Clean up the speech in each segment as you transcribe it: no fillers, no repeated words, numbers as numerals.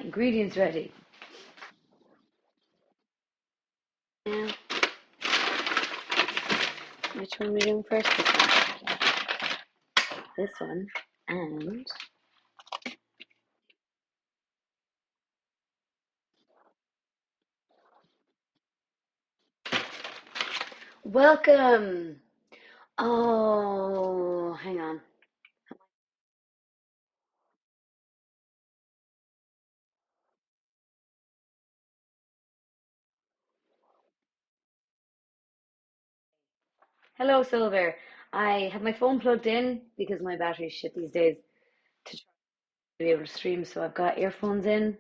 ingredients ready. Now, which one are we doing first? This one. And welcome. Oh, hang on. Hello, Silver. I have my phone plugged in because my battery's shit these days to try to be able to stream. So I've got earphones in.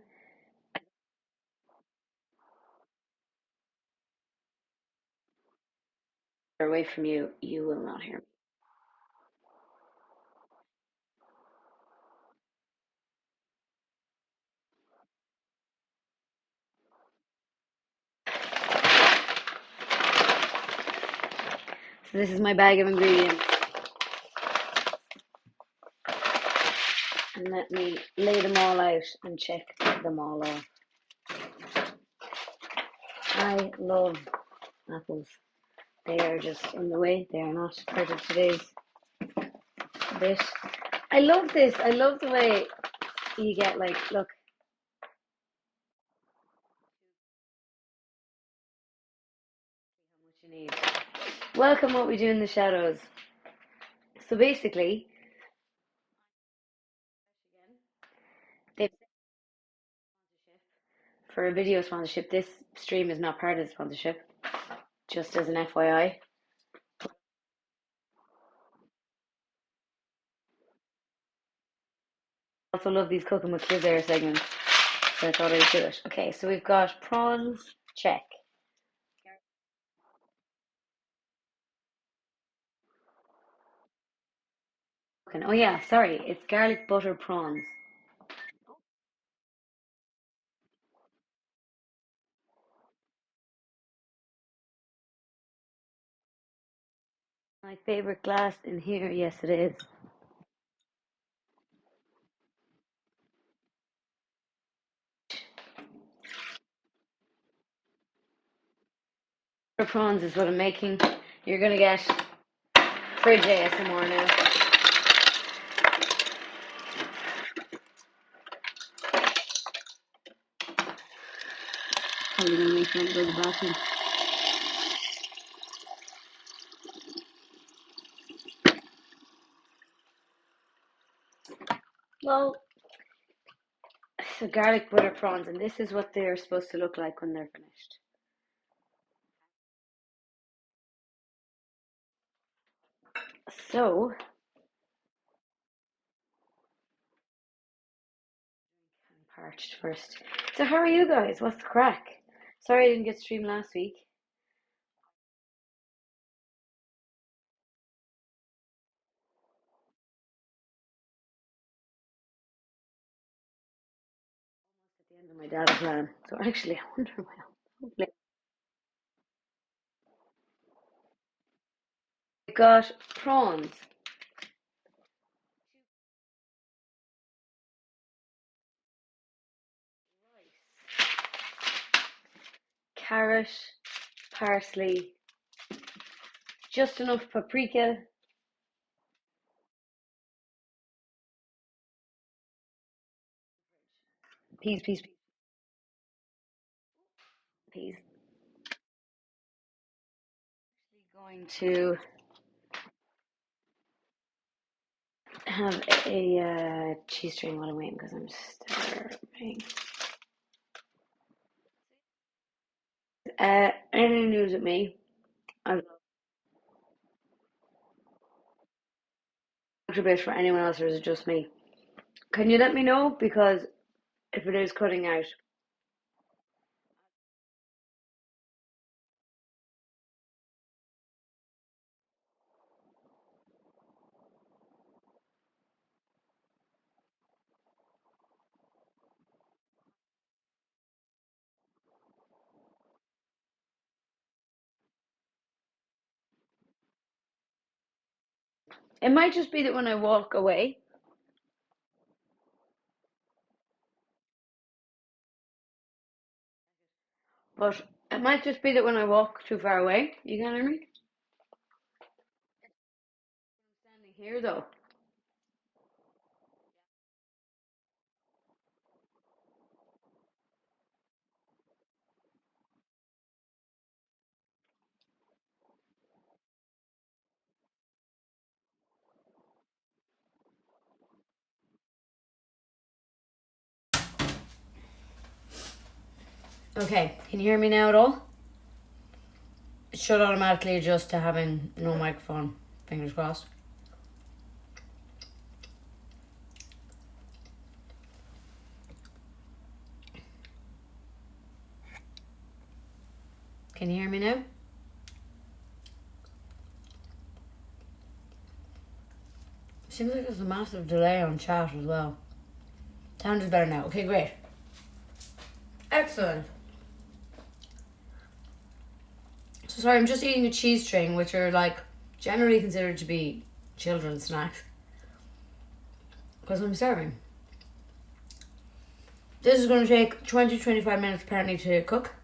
Away from you, you will not hear me. So this is my bag of ingredients. And let me lay them all out and check them all off. I love apples. They are just in the way. They are not part of today's bit. I love this. I love the way you get like, look. How much you need. Welcome what we do in the shadows. So basically, they've for a video sponsorship. This stream is not part of the sponsorship, just as an FYI. I also love these cooking with Clisare segments, so I thought I'd do it. Okay, so we've got prawns, check. Oh yeah, sorry, it's garlic butter prawns. My favorite glass in here, yes it is. Butter prawns is what I'm making. You're gonna get fridge ASMR now. Probably gonna make that go to the bathroom. Well, so garlic butter prawns, and this is what they're supposed to look like when they're finished. So, I'm parched first. So how are you guys? What's the crack? Sorry I didn't get to stream last week. At the end of my data plan. So actually, I wonder why. We got prawns, carrot, parsley, just enough paprika, peas. Peas. Going to have a cheese string while I'm waiting because I'm starving. Any news with me? I've talked a bit for anyone else, or is it just me? Can you let me know? Because if it is cutting out, it might just be that when I walk away, But it might just be that when I walk too far away, you can't hear me. Standing here though. Okay, can you hear me now at all? It should automatically adjust to having no microphone. Fingers crossed. Can you hear me now? Seems like there's a massive delay on chat as well. Sound is better now. Okay, great. Excellent. So sorry, I'm just eating a cheese string, which are like generally considered to be children's snacks. Because I'm starving. This is going to take 20-25 minutes apparently to cook.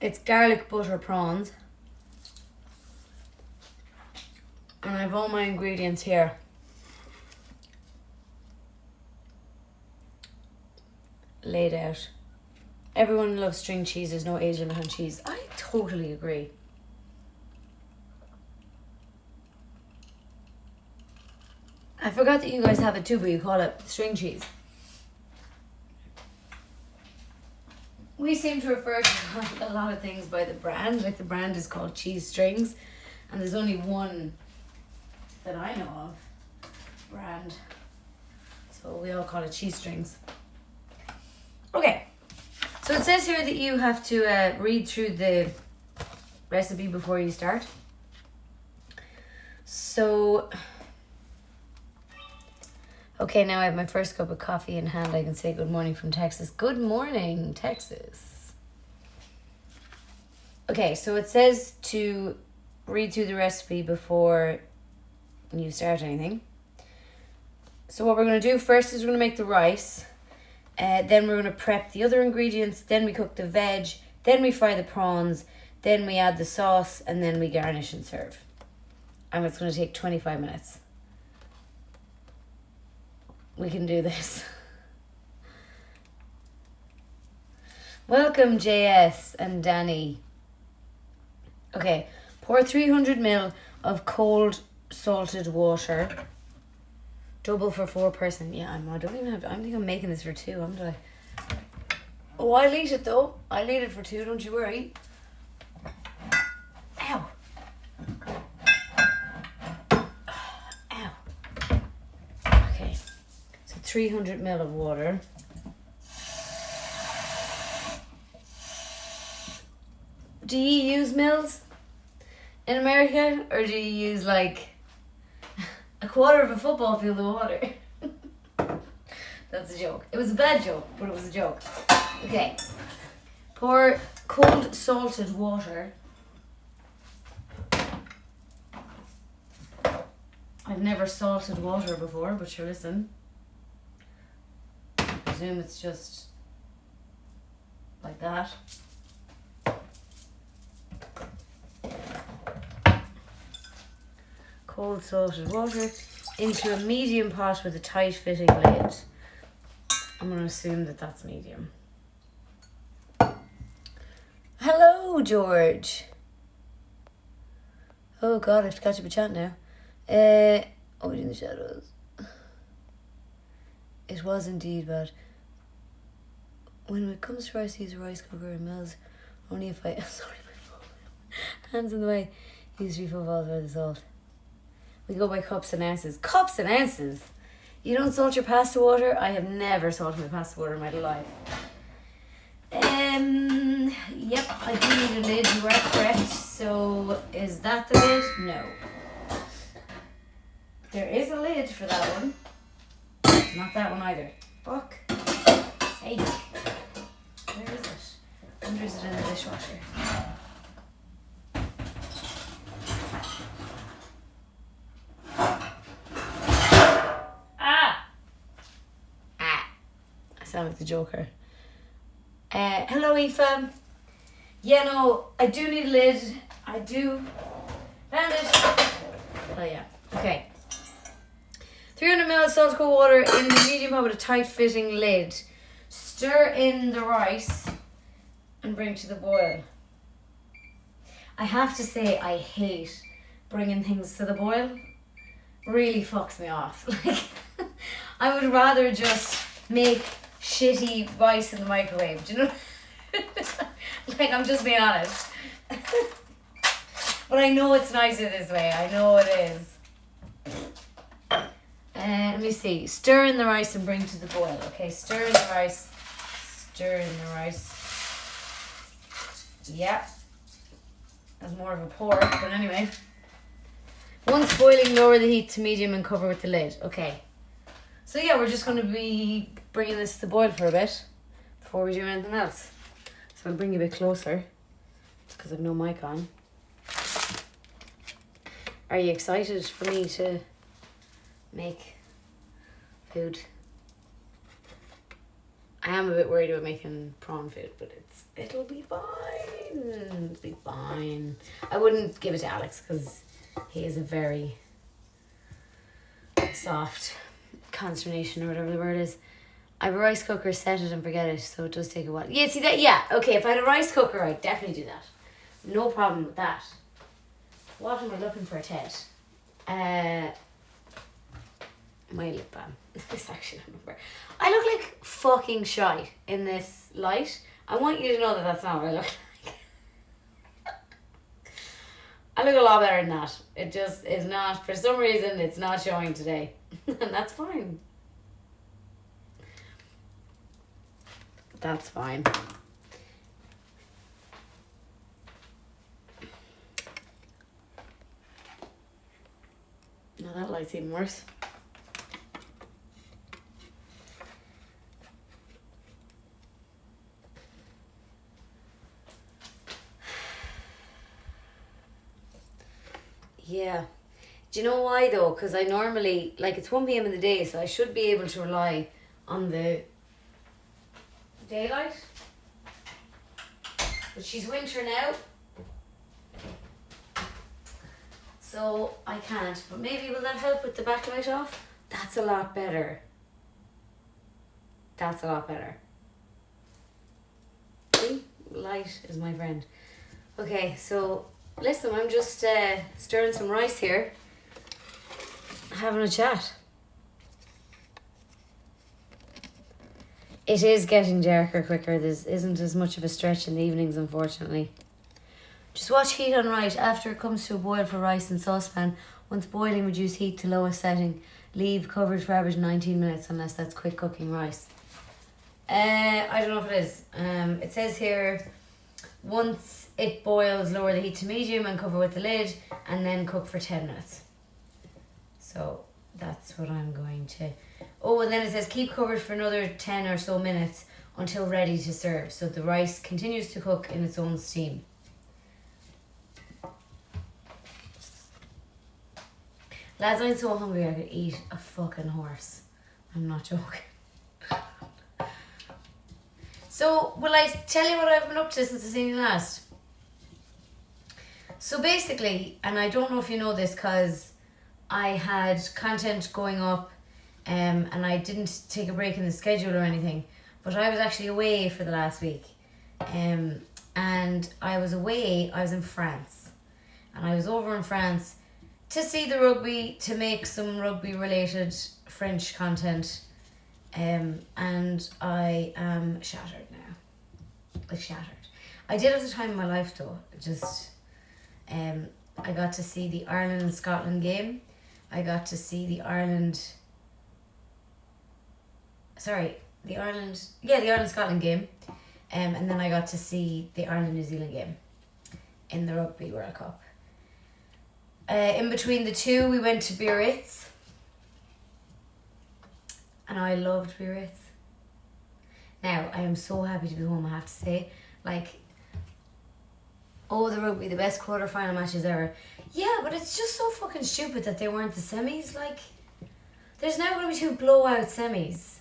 It's garlic butter prawns. And I have all my ingredients here. Laid out. Everyone loves string cheese. There's no age limit on cheese. I totally agree. I forgot that you guys have it too, but you call it string cheese. We seem to refer to a lot of things by the brand. Like the brand is called Cheese Strings, and there's only one that I know of brand. So we all call it Cheese Strings. Okay, so it says here that you have to read through the recipe before you start. So, okay, now I have my first cup of coffee in hand. I can say good morning from Texas. Good morning, Texas. Okay, so it says to read through the recipe before you start anything. So what we're going to do first is we're going to make the rice. Then we're going to prep the other ingredients. Then we cook the veg. Then we fry the prawns. Then we add the sauce. And then we garnish and serve. And it's going to take 25 minutes. We can do this. Welcome, JS and Danny. Okay, pour 300 ml of cold salted water. Double for 4 person. Yeah, I don't even have. I think I'm making this for 2. I'm I. Oh, I'll eat it though. I'll eat it for 2. Don't you worry. Ow. Ow. Okay. So 300 ml of water. Do you use mils in America, or do you use like a quarter of a football field of water? That's a joke. It was a bad joke, but it was a joke. Okay. Pour cold salted water. I've never salted water before, but sure, listen. I presume it's just like that. Cold salted water into a medium pot with a tight fitting lid. I'm going to assume that that's medium. Hello, George. Oh God, I have to catch up a chat now. In the shadows. It was indeed bad. When it comes to rice, use a rice cooker and mills. Only if I... Sorry, my phone. Hands in the way. Use 3 footballs by the salt. We go by cups and ounces. Cups and ounces? You don't salt your pasta water? I have never salted my pasta water in my life. Yep, I do need a lid. You are correct. So, is that the lid? No. There is a lid for that one. Not that one either. Fuck sake. Where is it? I wonder is it in the dishwasher? sound like the Joker. Hello, Aoife. Yeah, no, I do need a lid. I do. Found it. Oh, yeah. Okay. 300 ml salt cold water in the medium pot with a tight fitting lid. Stir in the rice and bring to the boil. I have to say, I hate bringing things to the boil. Really fucks me off. Like, I would rather just make shitty rice in the microwave. Do you know? Like, I'm just being honest. But I know it's nicer this way. I know it is. Let me see. Stir in the rice and bring to the boil. Okay, stir in the rice. Stir in the rice. Yeah. That's more of a pour, but anyway. Once boiling, lower the heat to medium and cover with the lid. Okay. So yeah, we're just going to be bringing this to the boil for a bit before we do anything else. So I'll bring you a bit closer because I've no mic on. Are you excited for me to make food? I am a bit worried about making prawn food, but it'll be fine. It'll be fine. I wouldn't give it to Alex because he is a very soft consternation or whatever the word is. I have a rice cooker, set it and forget it, so it does take a while. Yeah, see that? Yeah, okay, if I had a rice cooker, I'd definitely do that. No problem with that. What am I looking for, Ted? My lip balm. It's actually not number. I look like fucking shite in this light. I want you to know that that's not what I look like. I look a lot better than that. It just is not, for some reason, it's not showing today. And that's fine. That's fine. No, that light's even worse. Yeah. Do you know why though? Because I normally, like, it's 1 p.m. in the day, so I should be able to rely on the daylight. But she's winter now, so I can't. But maybe will that help with the backlight off? That's a lot better. That's a lot better. See? Light is my friend. Okay, so listen, I'm just stirring some rice here, having a chat. It is getting darker quicker. There isn't as much of a stretch in the evenings, unfortunately. Just watch heat on right after it comes to a boil for rice in saucepan. Once boiling, reduce heat to lowest setting. Leave covered for average 19 minutes unless that's quick cooking rice. I don't know if it is. It says here, once it boils, lower the heat to medium and cover with the lid and then cook for 10 minutes. So that's what I'm going to... Oh, and then it says keep covered for another 10 or so minutes until ready to serve. So the rice continues to cook in its own steam. Lads, I'm so hungry I could eat a fucking horse. I'm not joking. So, will I tell you what I've been up to since I seen you last? So basically, and I don't know if you know this because I had content going up and I didn't take a break in the schedule or anything, but I was actually away for the last week. And I was away, I was in France. And I was over in France to see the rugby, to make some rugby related French content. And I am shattered now. Like shattered. I did have the time of my life though. Just I got to see the Ireland and Scotland game. I got to see the Ireland-Scotland game. And then I got to see the Ireland-New Zealand game in the Rugby World Cup. In between the two, we went to Biarritz. And I loved Biarritz. Now, I am so happy to be home, I have to say. Like, oh, the rugby, the best quarter-final matches ever. Yeah, but it's just so fucking stupid that they weren't the semis. Like, there's now going to be 2 blowout semis.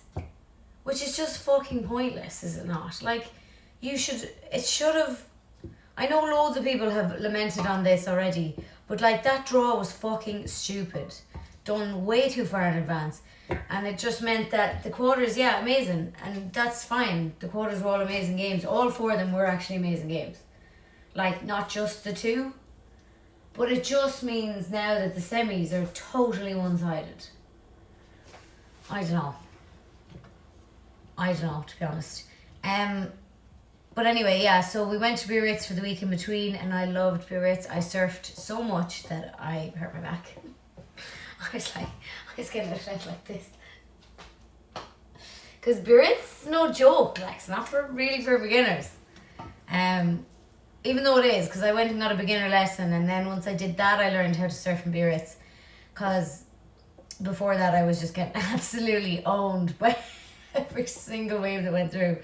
which is just fucking pointless, is it not? Like, it should have, I know loads of people have lamented on this already, but like that draw was fucking stupid. Done way too far in advance. And it just meant that the quarters, yeah, amazing. And that's fine. The quarters were all amazing games. All 4 of them were actually amazing games. Like, not just the 2. But it just means now that the semis are totally one-sided. I don't know, to be honest. But anyway, yeah, so we went to Biarritz for the week in between, and I loved Biarritz. I surfed so much that I hurt my back. I was getting it out like this. Because Biarritz is no joke, like, it's not for beginners. Even though it is, because I went and got a beginner lesson, and then once I did that, I learned how to surf in Biarritz. Because before that, I was just getting absolutely owned by every single wave that went through.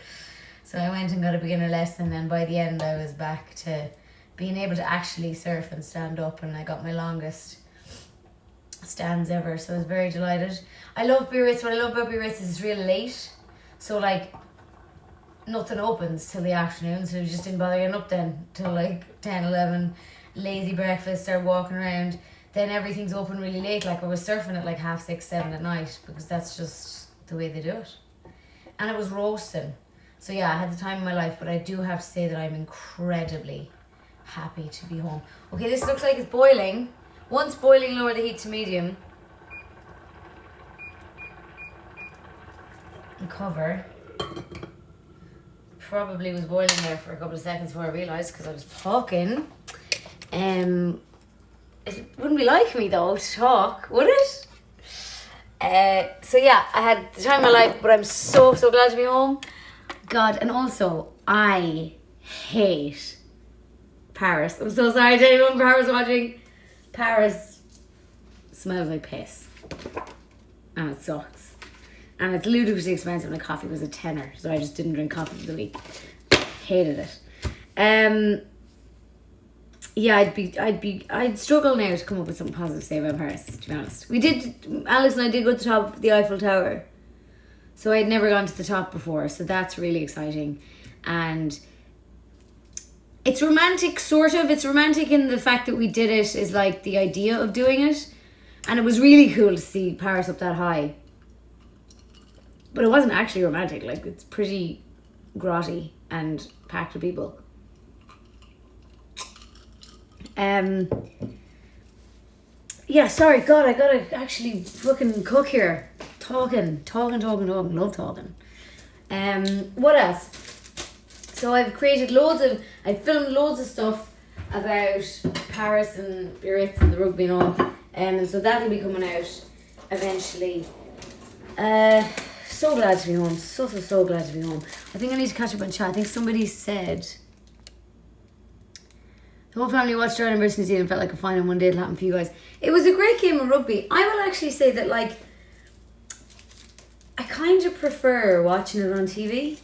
So I went and got a beginner lesson, and by the end I was back to being able to actually surf and stand up, and I got my longest stands ever, so I was very delighted. I love Biarritz. What I love about Biarritz is it's real late, so like nothing opens till the afternoon, so we just didn't bother getting up then till like 10, 11, lazy breakfast, start walking around. Then everything's open really late. Like I was surfing at like 6:30, 7 at night, because that's just the way they do it. And it was roasting. So yeah, I had the time of my life, but I do have to say that I'm incredibly happy to be home. Okay, this looks like it's boiling. Once boiling, lower the heat to medium. And cover. Probably was boiling there for a couple of seconds before I realised, because I was talking. It wouldn't be like me though to talk, would it? So yeah, I had the time of my life, but I'm so glad to be home. God, and also, I hate Paris. I'm so sorry to anyone in Paris watching. Paris smells like piss. And it sucks. And it's ludicrously expensive, and the coffee was a tenner, so I just didn't drink coffee for the week. Hated it. Yeah, I'd struggle now to come up with something positive to say about Paris, to be honest. Alex and I did go to the top of the Eiffel Tower. So I'd never gone to the top before, so that's really exciting. And it's romantic, sort of. It's romantic in the fact that we did it, is like the idea of doing it. And it was really cool to see Paris up that high. But it wasn't actually romantic. Like, it's pretty grotty and packed with people. Yeah, sorry, God, I gotta actually fucking cook here. Talking, love talking. What else? So I've filmed loads of stuff about Paris and Biarritz and the rugby and all. And so that'll be coming out eventually. So glad to be home. So glad to be home. I think I need to catch up on chat. I think somebody said the whole family watched Ireland versus New Zealand, felt like a final one day it'll happen for you guys. It was a great game of rugby. I will actually say that, like, I kind of prefer watching it on TV.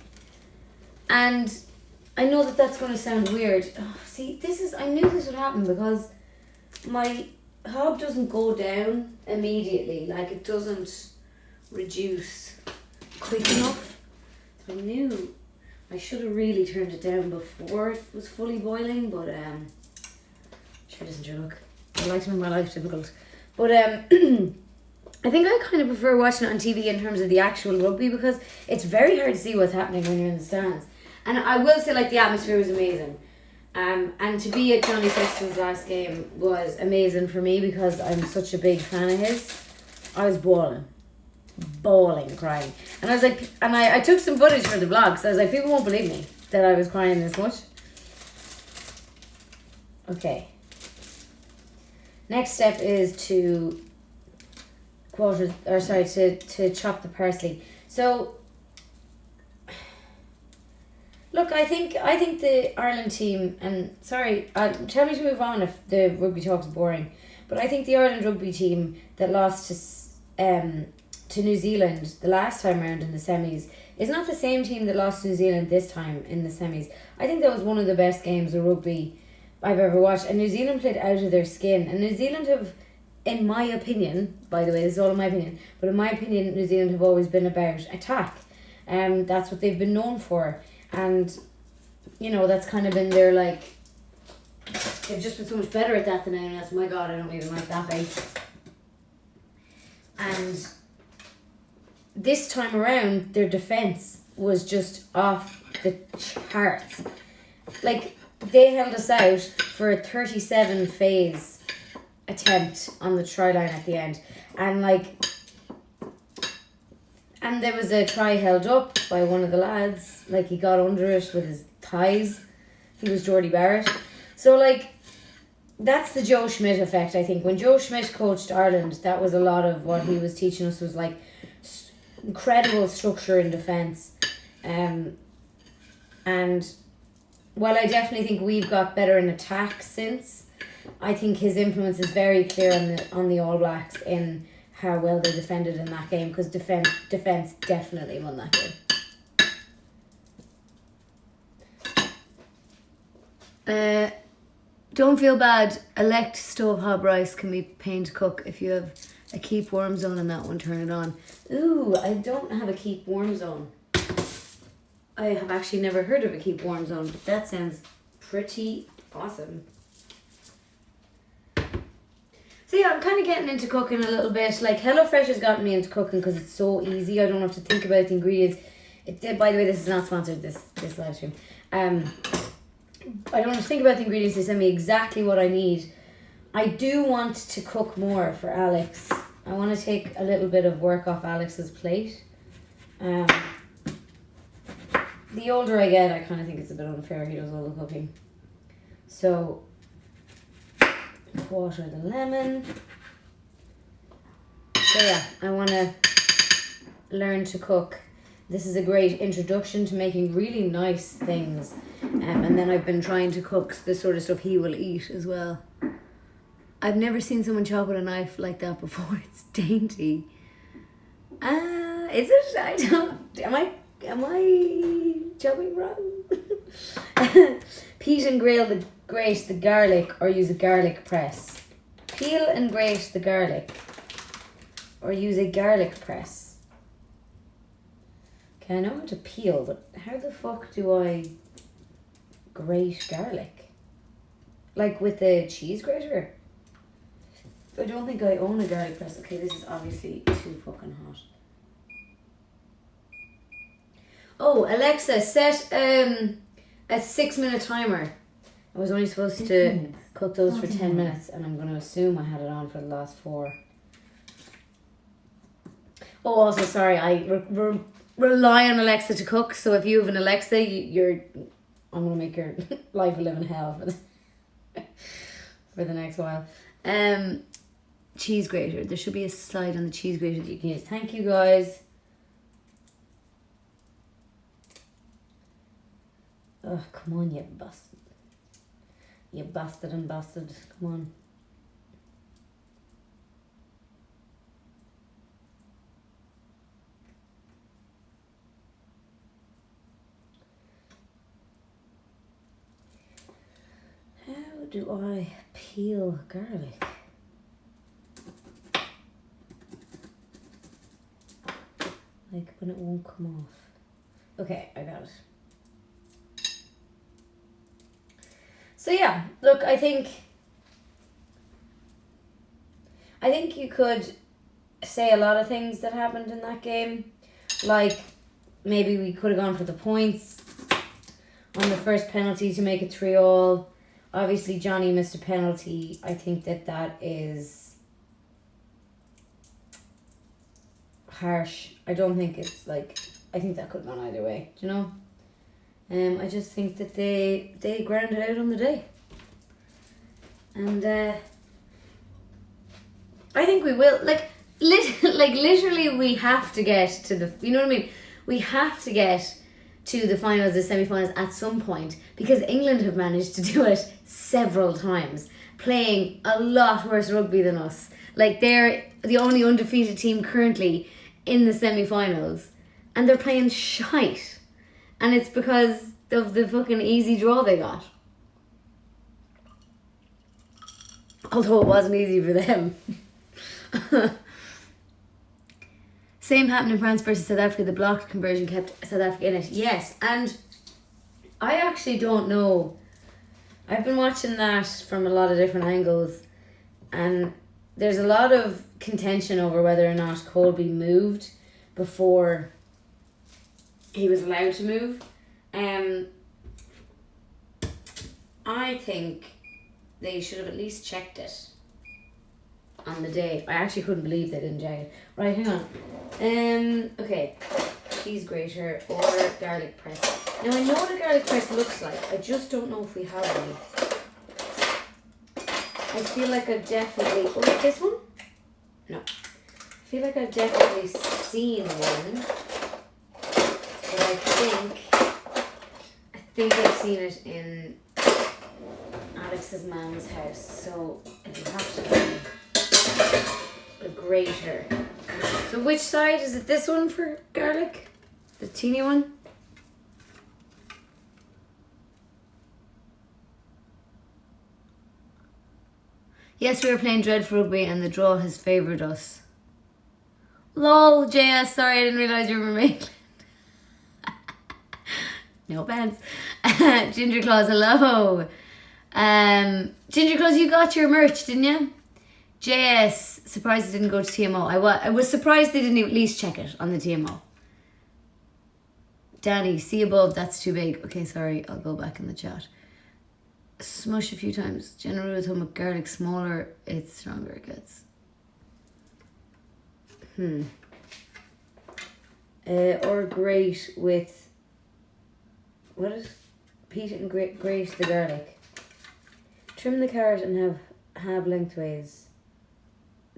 And I know that that's going to sound weird. Oh, see, I knew this would happen because my hog doesn't go down immediately. Like, it doesn't reduce quick enough. So I knew I should have really turned it down before it was fully boiling, but sure doesn't your luck. I like to make my life difficult. But I think I kind of prefer watching it on TV in terms of the actual rugby, because it's very hard to see what's happening when you're in the stands. And I will say, like, the atmosphere was amazing. And to be at Johnny Sexton's last game was amazing for me, because I'm such a big fan of his. I was bawling, crying. And I was like, and I took some footage for the vlog, so I was like, people won't believe me that I was crying this much. Okay. Next step is to to chop the parsley. So, look, I think the Ireland team, and sorry, tell me to move on if the rugby talk's boring, but I think the Ireland rugby team that lost to New Zealand the last time around in the semis is not the same team that lost to New Zealand this time in the semis. I think that was one of the best games of rugby I've ever watched, and New Zealand played out of their skin, and New Zealand have, in my opinion, by the way, this is all in my opinion, but in my opinion, New Zealand have always been about attack. That's what they've been known for. And, you know, that's kind of been their, like, they've just been so much better at that than anyone else. My God, I don't even like that base. And this time around, their defence was just off the charts. Like, they held us out for a 37 phase attempt on the try line at the end. And, like, and there was a try held up by one of the lads. Like, he got under it with his thighs. He was Jordy Barrett. So, like, that's the Joe Schmidt effect, I think. When Joe Schmidt coached Ireland, that was a lot of what he was teaching us, was, like, incredible structure in defence. And while I definitely think we've got better in attack since, I think his influence is very clear on the All Blacks in how well they defended in that game, because defence definitely won that game. Don't feel bad. Elect stove hob rice can be pain to cook. If you have a keep warm zone on that one, turn it on. Ooh, I don't have a keep warm zone. I have actually never heard of a keep warm zone, but that sounds pretty awesome. So yeah, I'm kind of getting into cooking a little bit. Like, HelloFresh has gotten me into cooking because it's so easy. I don't have to think about the ingredients. By the way, this is not sponsored, this live stream. I don't have to think about the ingredients. They send me exactly what I need. I do want to cook more for Alex. I want to take a little bit of work off Alex's plate. The older I get, I kind of think it's a bit unfair. He does all the cooking. So, quarter the lemon. So yeah, I want to learn to cook. This is a great introduction to making really nice things. And then I've been trying to cook the sort of stuff he will eat as well. I've never seen someone chop with a knife like that before. It's dainty. Is it? I don't... Am I chopping wrong? Peel and grate the garlic, or use a garlic press. Peel and grate the garlic, or use a garlic press. Okay, I know how to peel, but how the fuck do I grate garlic? Like with the cheese grater? I don't think I own a garlic press. Okay, this is obviously too fucking hot. Oh, Alexa, set a 6-minute timer. I was only supposed to cook those for 10 minutes, and I'm going to assume I had it on for the last 4. Oh, also, sorry, I rely on Alexa to cook, so if you have an Alexa, I'm going to make your life a living hell for the next while. Cheese grater. There should be a slide on the cheese grater that you can use. Thank you, guys. Oh, come on, you bastard. You bastard and bastard. Come on. How do I peel garlic? Like when it won't come off. Okay, I got it. So yeah, look, I think you could say a lot of things that happened in that game. Like, maybe we could have gone for the points on the first penalty to make it 3-3. Obviously, Johnny missed a penalty. I think that is harsh. I don't think it's like... I think that could have gone either way, do you know? I just think that they ground it out on the day. And I think we will. Literally we have to get to the... You know what I mean? We have to get to the finals, the semi-finals at some point, because England have managed to do it several times, playing a lot worse rugby than us. Like, they're the only undefeated team currently in the semi-finals, and they're playing shite. And it's because of the fucking easy draw they got. Although it wasn't easy for them. Same happened in France versus South Africa. The blocked conversion kept South Africa in it. Yes, and I actually don't know. I've been watching that from a lot of different angles, and there's a lot of contention over whether or not Colby moved before he was allowed to move. I think they should have at least checked it on the day. I actually couldn't believe they didn't check it. Right, hang on. Okay, cheese grater or garlic press. Now I know what a garlic press looks like. I just don't know if we have any. I feel like I've definitely... Oh, is this one? No. I feel like I've definitely seen one. But I think I've seen it in Alex's mom's house. So it'll have to be a grater. So which side? Is it this one for garlic? The teeny one? Yes, we were playing dreadful rugby and the draw has favoured us. Lol, JS, sorry I didn't realise you were from England. No offence. Ginger Claus, hello. Ginger Claus, you got your merch, didn't you? JS, surprised it didn't go to TMO. I was surprised they didn't at least check it on the TMO. Danny, see above, that's too big. Okay, sorry, I'll go back in the chat. Smush a few times. General rule of thumb with garlic smaller, it's stronger it gets. Or grate with... What is... Peat and grate the garlic. Trim the carrot and have lengthways.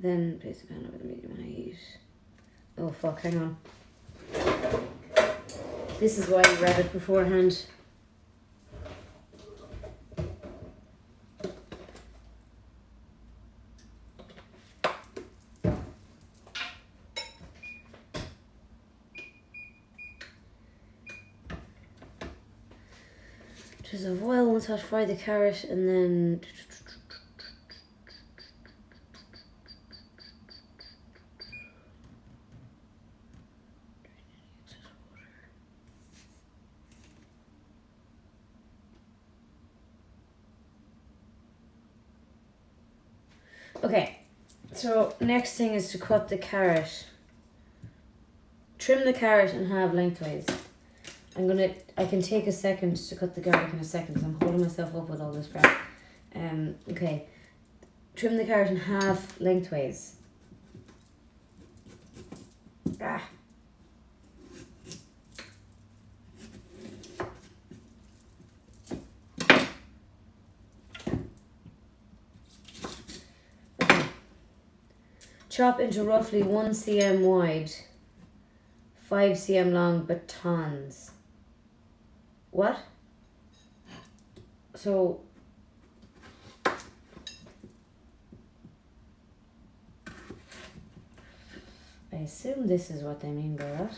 Then place the pan over the medium high heat. Oh fuck, hang on. This is why you read it beforehand. Just of oil, once hot, fry the carrot and then... Okay, so next thing is to cut the carrot. Trim the carrot and have lengthways. I can take a second to cut the garlic in a second because I'm holding myself up with all this crap. Okay, trim the carrot and have lengthways. Ah. Chop into roughly 1 cm wide, 5 cm long batons. What? So, I assume this is what they mean by that.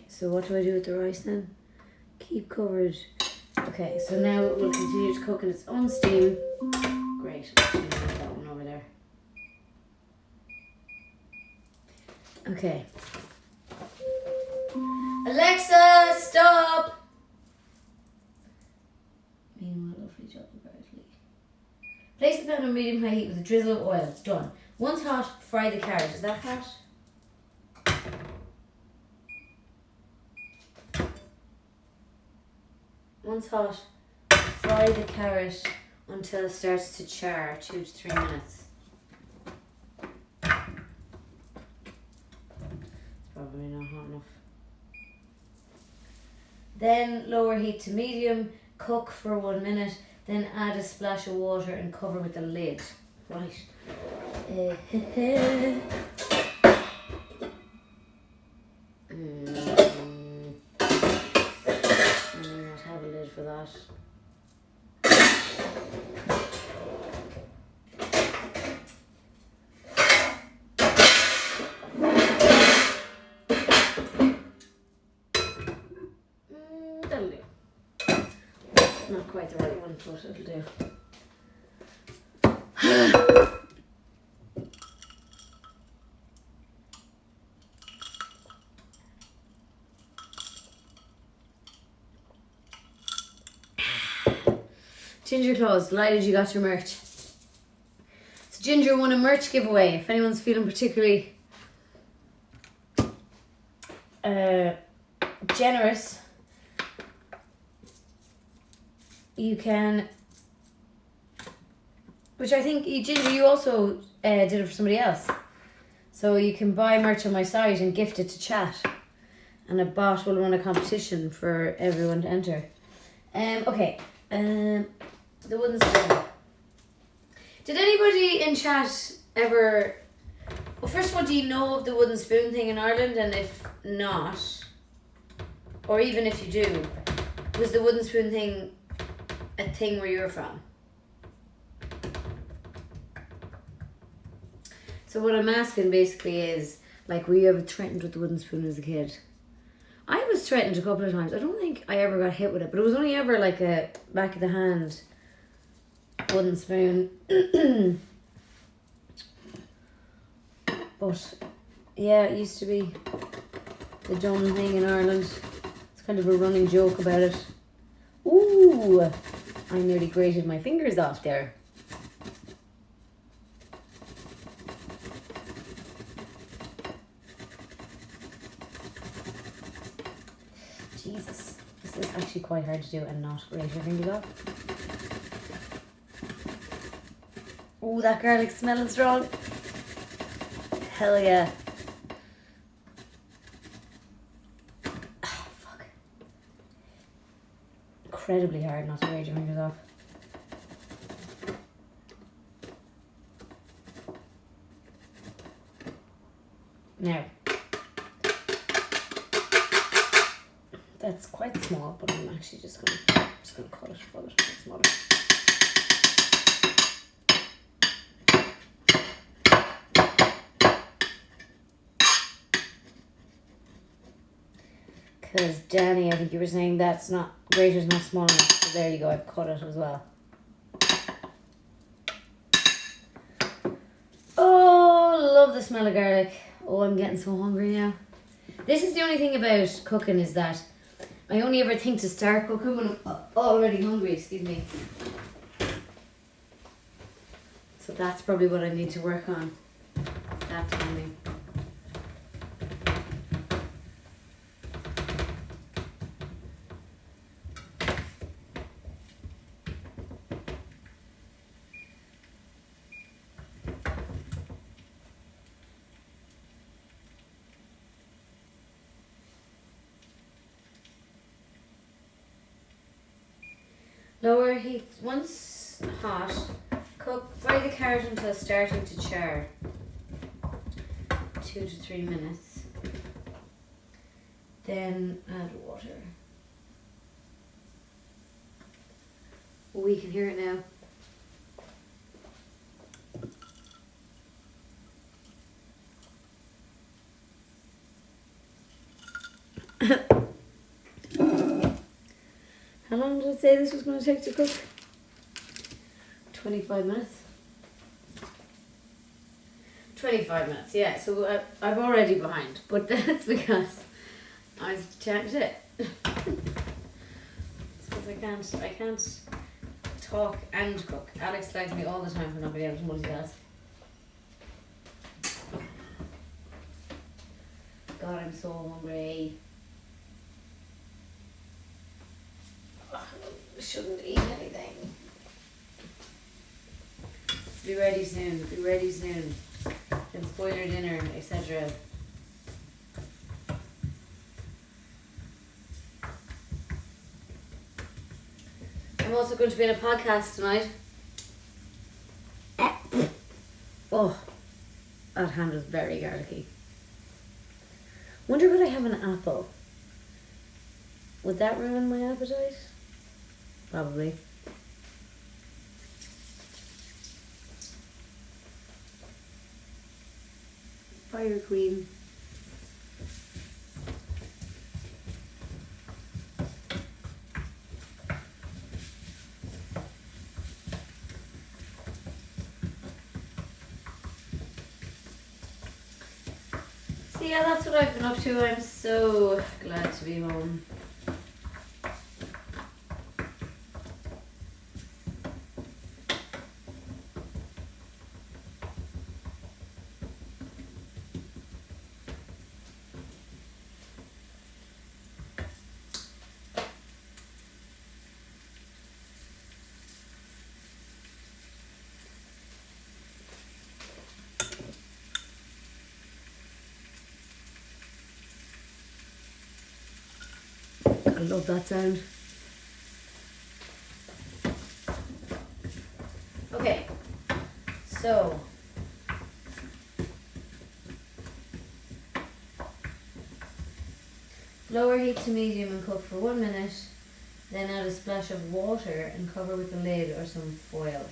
So what do I do with the rice then? Keep covered. Okay, so now it will continue to cook in its own steam. Great, I'll leave that one over there. Okay. Alexa, stop! Meanwhile, lovely job apparently. Place the pan on medium-high heat with a drizzle of oil. Done. Once hot, fry the carrot. Is that hot? Once hot, fry the carrot until it starts to char, 2 to 3 minutes. It's probably not hot enough. Then lower heat to medium, cook for 1 minute, then add a splash of water and cover with the lid. Right. what. That'll do. Not quite the right one, but it'll do. Ginger Claus, delighted you got your merch. So Ginger won a merch giveaway. If anyone's feeling particularly generous, you can, which I think, Ginger, you also did it for somebody else. So you can buy merch on my site and gift it to chat. And a bot will run a competition for everyone to enter. Okay. The wooden spoon. Did anybody in chat ever... Well, first of all, do you know of the wooden spoon thing in Ireland? And if not, or even if you do, was the wooden spoon thing a thing where you're from? So what I'm asking basically is, like, were you ever threatened with the wooden spoon as a kid? I was threatened a couple of times. I don't think I ever got hit with it, but it was only ever like a back of the hand wooden spoon. But yeah, it used to be the dumb thing in Ireland. It's kind of a running joke about it. Ooh, I nearly grated my fingers off there. Jesus, this is actually quite hard to do and not grate your fingers off. Ooh, that garlic smelling strong. Hell yeah. Ah, fuck. Incredibly hard not to grate your fingers off. Now, that's quite small, but I'm actually just gonna cut it smaller. Because Danny, I think you were saying that's not, grater's not small enough, so there you go, I've cut it as well. Oh, love the smell of garlic. Oh, I'm getting so hungry now. This is the only thing about cooking, is that I only ever think to start cooking when I'm already hungry, excuse me. So that's probably what I need to work on, that timing. Lower heat once hot. Fry the carrot until starting to char. 2 to 3 minutes. Then add water. Oh, we can hear it now. How long did I say this was going to take to cook? 25 minutes. 25 minutes, yeah. So I'm already behind, but that's because I was chatting shit. Because I can't talk and cook. Alex slags me all the time for not being able to multitask. God, I'm so hungry. Shouldn't eat anything. Be ready soon. Then spoil your dinner, etc. I'm also going to be in a podcast tonight. Oh, that hand was very garlicky. Wonder would I have an apple? Would that ruin my appetite? probably. Fire Queen. So yeah, that's what I've been up to. I'm so glad to be home. I love that sound. Okay, so lower heat to medium and cook for 1 minute, then add a splash of water and cover with a lid or some foil.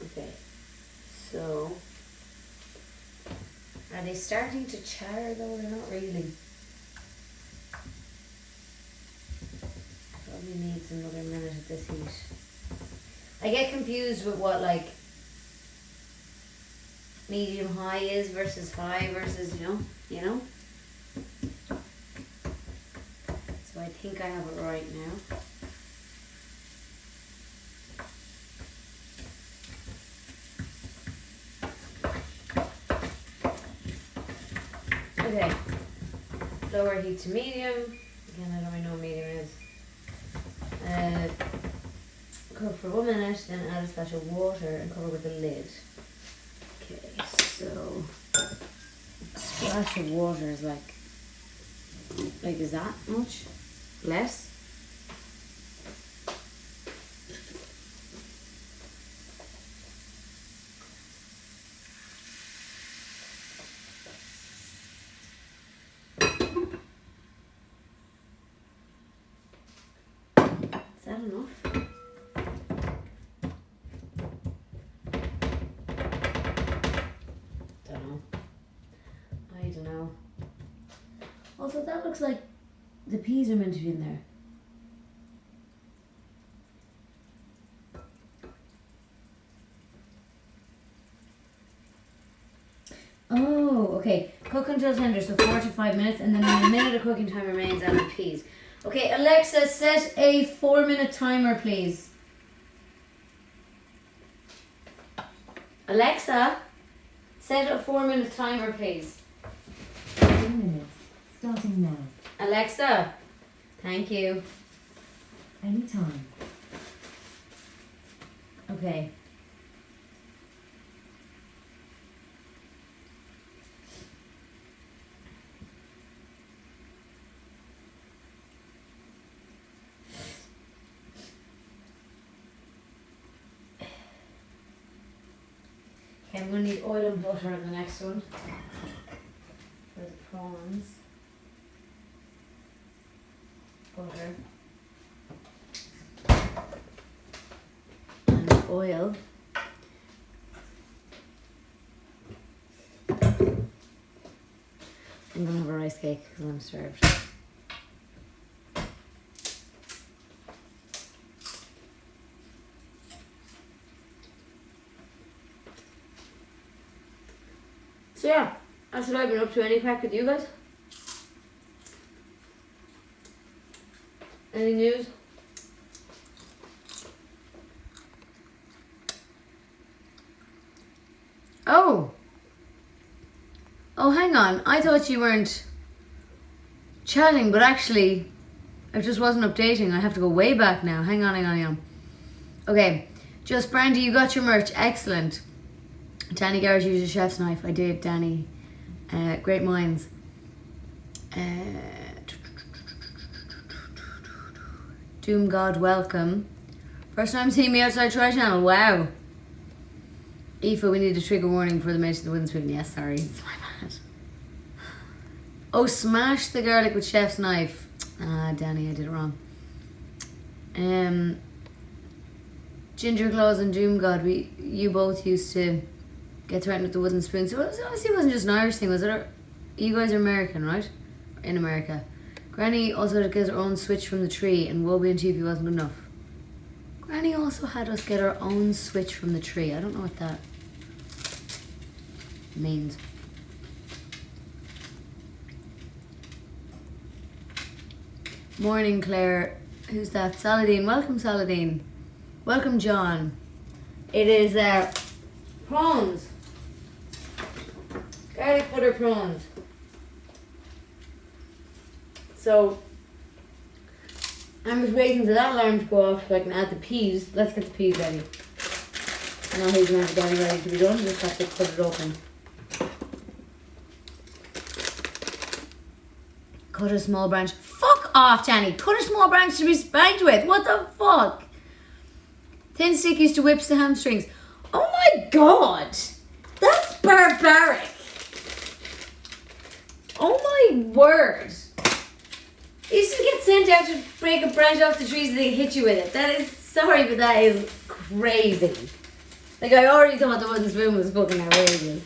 Okay, so are they starting to char though? They're not really. Probably needs another minute at this heat. I get confused with what like medium high is versus high versus you know. So I think I have it right now. Okay, lower heat to medium. Again, I don't really know what medium is. Cook for 1 minute, then add a splash of water and cover with a lid. Okay, so a splash of water is like is that much? Less? Is that enough? I don't know. Also, that looks like the peas are meant to be in there. Oh, okay. Cook until tender, so 4 to 5 minutes, and then when a minute of cooking time remains, add the peas. Okay, Alexa, set a 4-minute timer, please. Alexa, set a 4-minute timer, please. 4 minutes, starting now. Alexa, thank you. Anytime. Okay. Okay, I'm going to need oil and butter on the next one for the prawns. Butter. And oil. I'm going to have a rice cake because I'm starved. So yeah, that's what I've been up to. Any crack with you guys? Any news? Oh! Oh, hang on. I thought you weren't chatting, but actually, I just wasn't updating. I have to go way back now. Hang on. Okay, just Brandy, you got your merch. Excellent. Danny Garrett used a chef's knife. I did, Danny. Great minds. Doom God, welcome. First time seeing me outside Try Channel. Wow. Aoife, we need a trigger warning for the mate of the Winspoon. Yes, sorry. It's my bad. Oh, smash the garlic with chef's knife. Ah, Danny, I did it wrong. Ginger Claus and Doom God, you both used to get threatened with the wooden spoon. So it obviously wasn't just an Irish thing, was it? You guys are American, right? In America. Granny also had to get her own switch from the tree, and woe be unto you if he wasn't good enough. Granny also had us get our own switch from the tree. I don't know what that means. Morning, Claire. Who's that? Saladin. Welcome, Saladin. Welcome, John. It is prawns. Garlic butter prawns. So, I'm just waiting for that alarm to go off so I can add the peas. Let's get the peas ready. Now he's going to be ready to be done. Just have to cut it open. Cut a small branch. Fuck off, Jenny. Cut a small branch to be spanked with. What the fuck? Thin stick used to whip the hamstrings. Oh my god. That's barbaric. Oh my word. You used to get sent out to break a branch off the trees and they hit you with it. That is, sorry, but that is crazy. Like, I already thought the wooden spoon was fucking outrageous.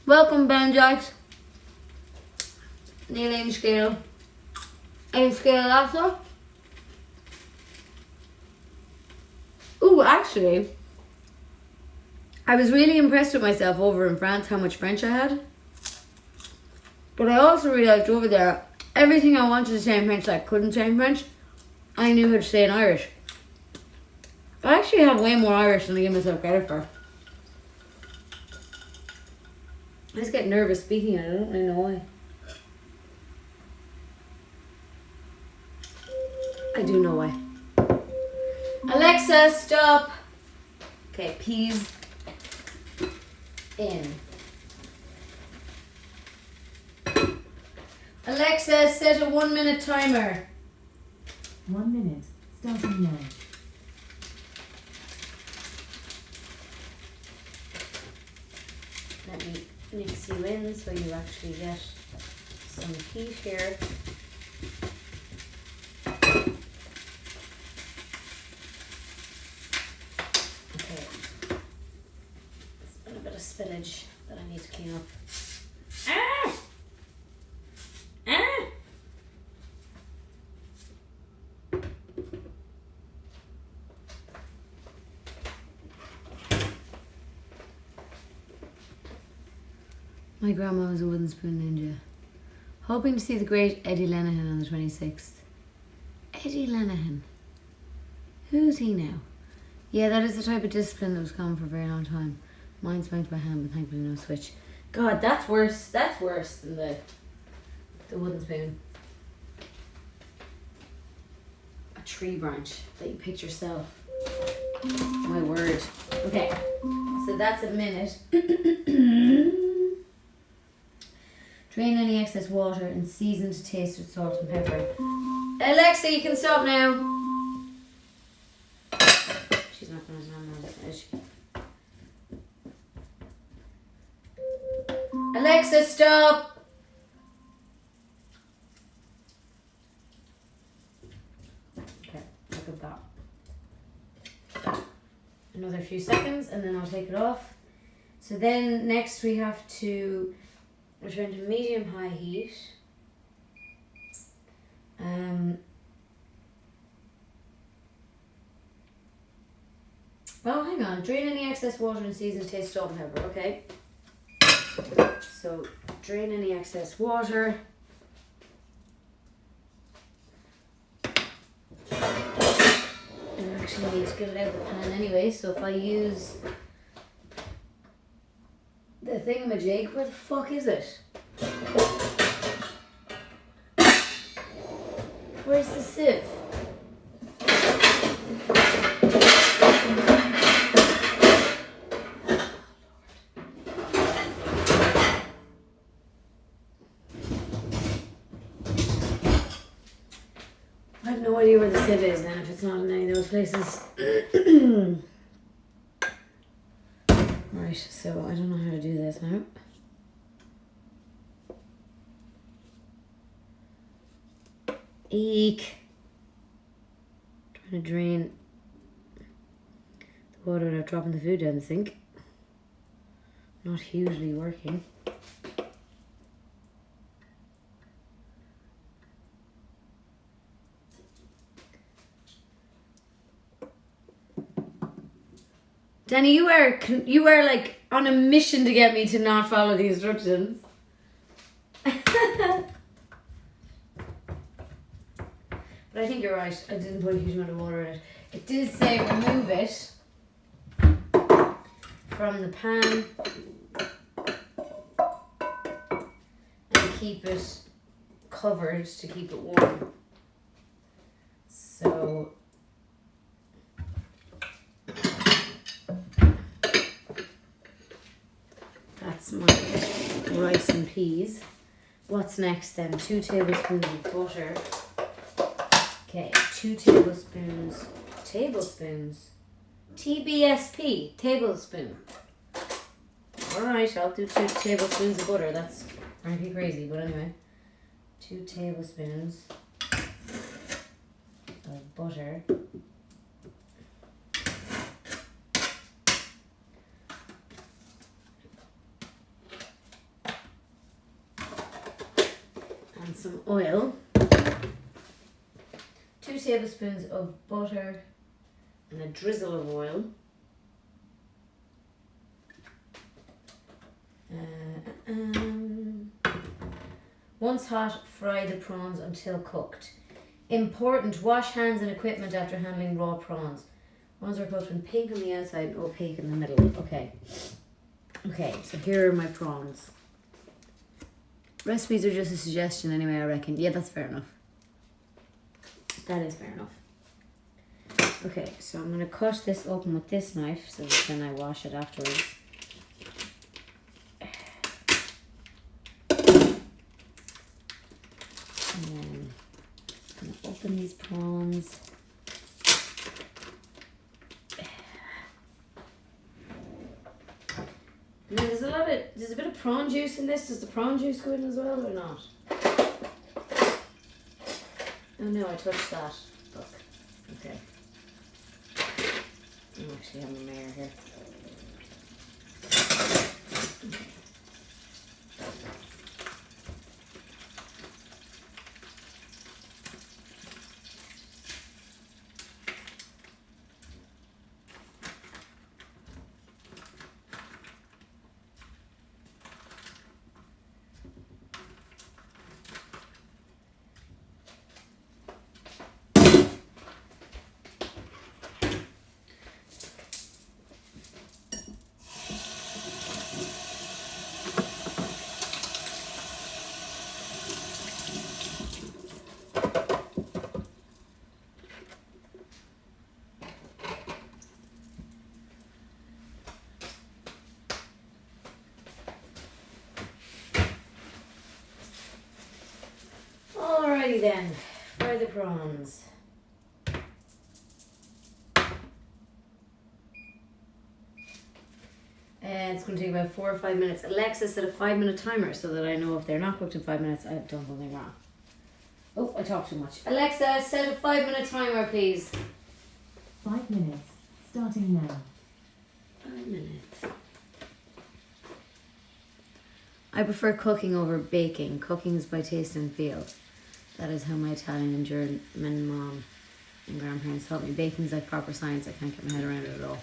Welcome, Banjax. Neil in scale. In scale also. Ooh, actually, I was really impressed with myself over in France how much French I had. But I also realised over there, everything I wanted to say in French that I couldn't say in French, I knew how to say in Irish. I actually have way more Irish than I give myself credit for. I just get nervous speaking it, I don't really know why. I do know why. Alexa, stop. Okay, peas in. Alexa, set a 1 minute timer. 1 minute, starting now. Let me mix you in so you actually get some heat here. Okay. There's been a bit of spillage that I need to clean up. Ah! Ah! My grandma was a wooden spoon ninja. Hoping to see the great Eddie Lenihan on the 26th. Eddie Lenihan. Who's he now? Yeah, that is the type of discipline that was common for a very long time. Mine spanked by hand, but thankfully no switch. God, that's worse. That's worse than the wooden spoon. A tree branch that you picked yourself. My word. Okay, so that's a minute. Drain any excess water and season to taste with salt and pepper. Alexa, you can stop now. She's not going to stand now, is she? Alexa, stop. Okay, look at that. Another few seconds and then I'll take it off. So then next we have to return to medium-high heat. Oh, hang on. Drain any excess water and season to taste salt and pepper. Okay. So, drain any excess water. I actually need to get it out of the pan anyway, so if I use the thingamajig, where the fuck is it? Where's the sieve? I have no idea where the sieve is then if it's not in any of those places. Right, so I don't know how to do this now. Eek. Trying to drain the water without dropping the food down the sink. Not hugely working. Danny, you were like on a mission to get me to not follow the instructions. But I think you're right. I didn't put a huge amount of water in it. It did say remove it from the pan and keep it covered to keep it warm. So that's my rice and peas. What's next then? 2 tablespoons of butter. Okay, 2 tablespoons. TBSP, tablespoon. Alright, I'll do 2 tablespoons of butter. That's frankly crazy, but anyway. 2 tablespoons of butter. And some oil. 2 tablespoons of butter and a drizzle of oil. Once hot, fry the prawns until cooked. Important, wash hands and equipment after handling raw prawns. Prawns are cooked when pink on the outside and opaque in the middle. Okay. Okay, so here are my prawns. Recipes are just a suggestion anyway, I reckon. Yeah, that's fair enough. That is fair enough. Okay, so I'm going to cut this open with this knife so that then I wash it afterwards. And then I'm going to open these prawns. And then there's a bit of prawn juice in this. Does the prawn juice go in as well or not? Oh no, I touched that. Look. Okay. I'm actually having a mare here. Alrighty then, fry the prawns. And it's going to take about 4 or 5 minutes. Alexa set a 5-minute timer so that I know if they're not cooked in 5 minutes, I've done something wrong. Oh, I talked too much. Alexa, set a 5-minute timer, please. 5 minutes, starting now. 5 minutes. I prefer cooking over baking. Cooking is by taste and feel. That is how my Italian and German mom and grandparents taught me. Baking is like proper science. I can't get my head around it at all.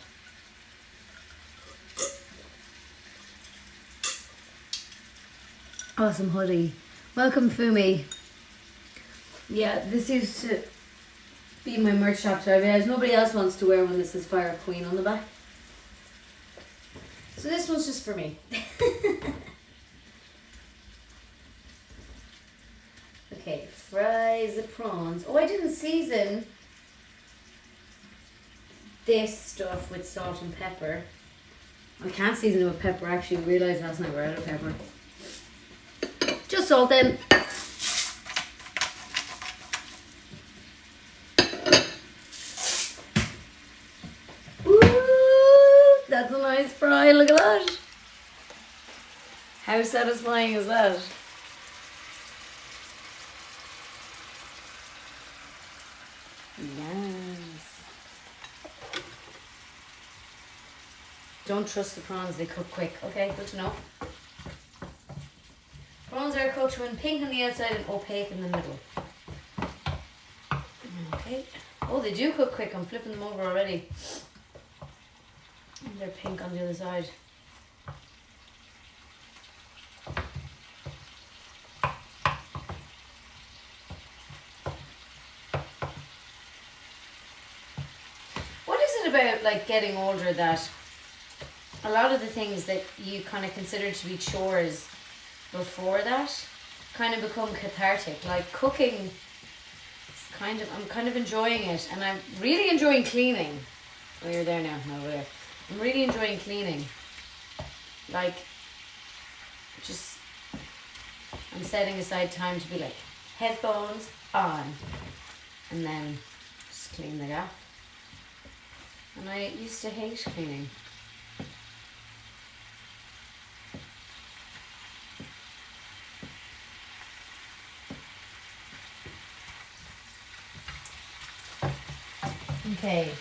Awesome hoodie. Welcome, Fumi. Yeah, this used to be my merch shop, so I realized nobody else wants to wear one that says Fire Queen on the back. So this one's just for me. Okay, fry the prawns. Oh, I didn't season this stuff with salt and pepper. I can't season it with pepper, actually. I realised last night we're out of pepper. Just salt then. That's a nice fry. Look at that. How satisfying is that? Yes. Don't trust the prawns, they cook quick. Okay, good to know. Prawns are cooked when pink on the outside and opaque in the middle. Okay. Oh, they do cook quick. I'm flipping them over already. And they're pink on the other side. What is it about like getting older that a lot of the things that you kind of consider to be chores before that kind of become cathartic? Like cooking, I'm kind of enjoying it, and I'm really enjoying cleaning. Oh, you're there now. No, we're there. I'm really enjoying cleaning. Like, just, I'm setting aside time to be like, headphones on, and then just clean the gaff. And I used to hate cleaning. Okay.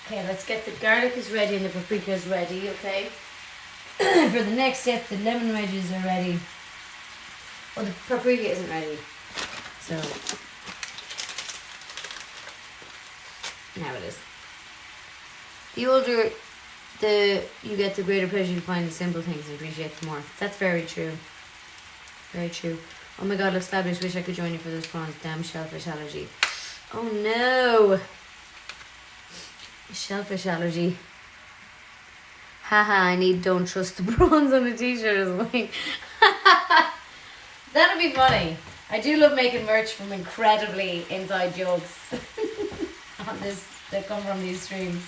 Okay, let's get the garlic is ready and the paprika is ready, okay? For the next step, the lemon wedges are ready. Oh, the paprika isn't ready. So, now it is. The older you get, the greater pleasure you find the simple things and appreciate them more. That's very true. Very true. Oh my god, looks fabulous. Wish I could join you for those prawns. Damn shellfish allergy. Oh no! Shellfish allergy. Haha, I need don't trust the prawns on a t-shirt as well. That'd be funny. I do love making merch from incredibly inside jokes on this that come from these streams.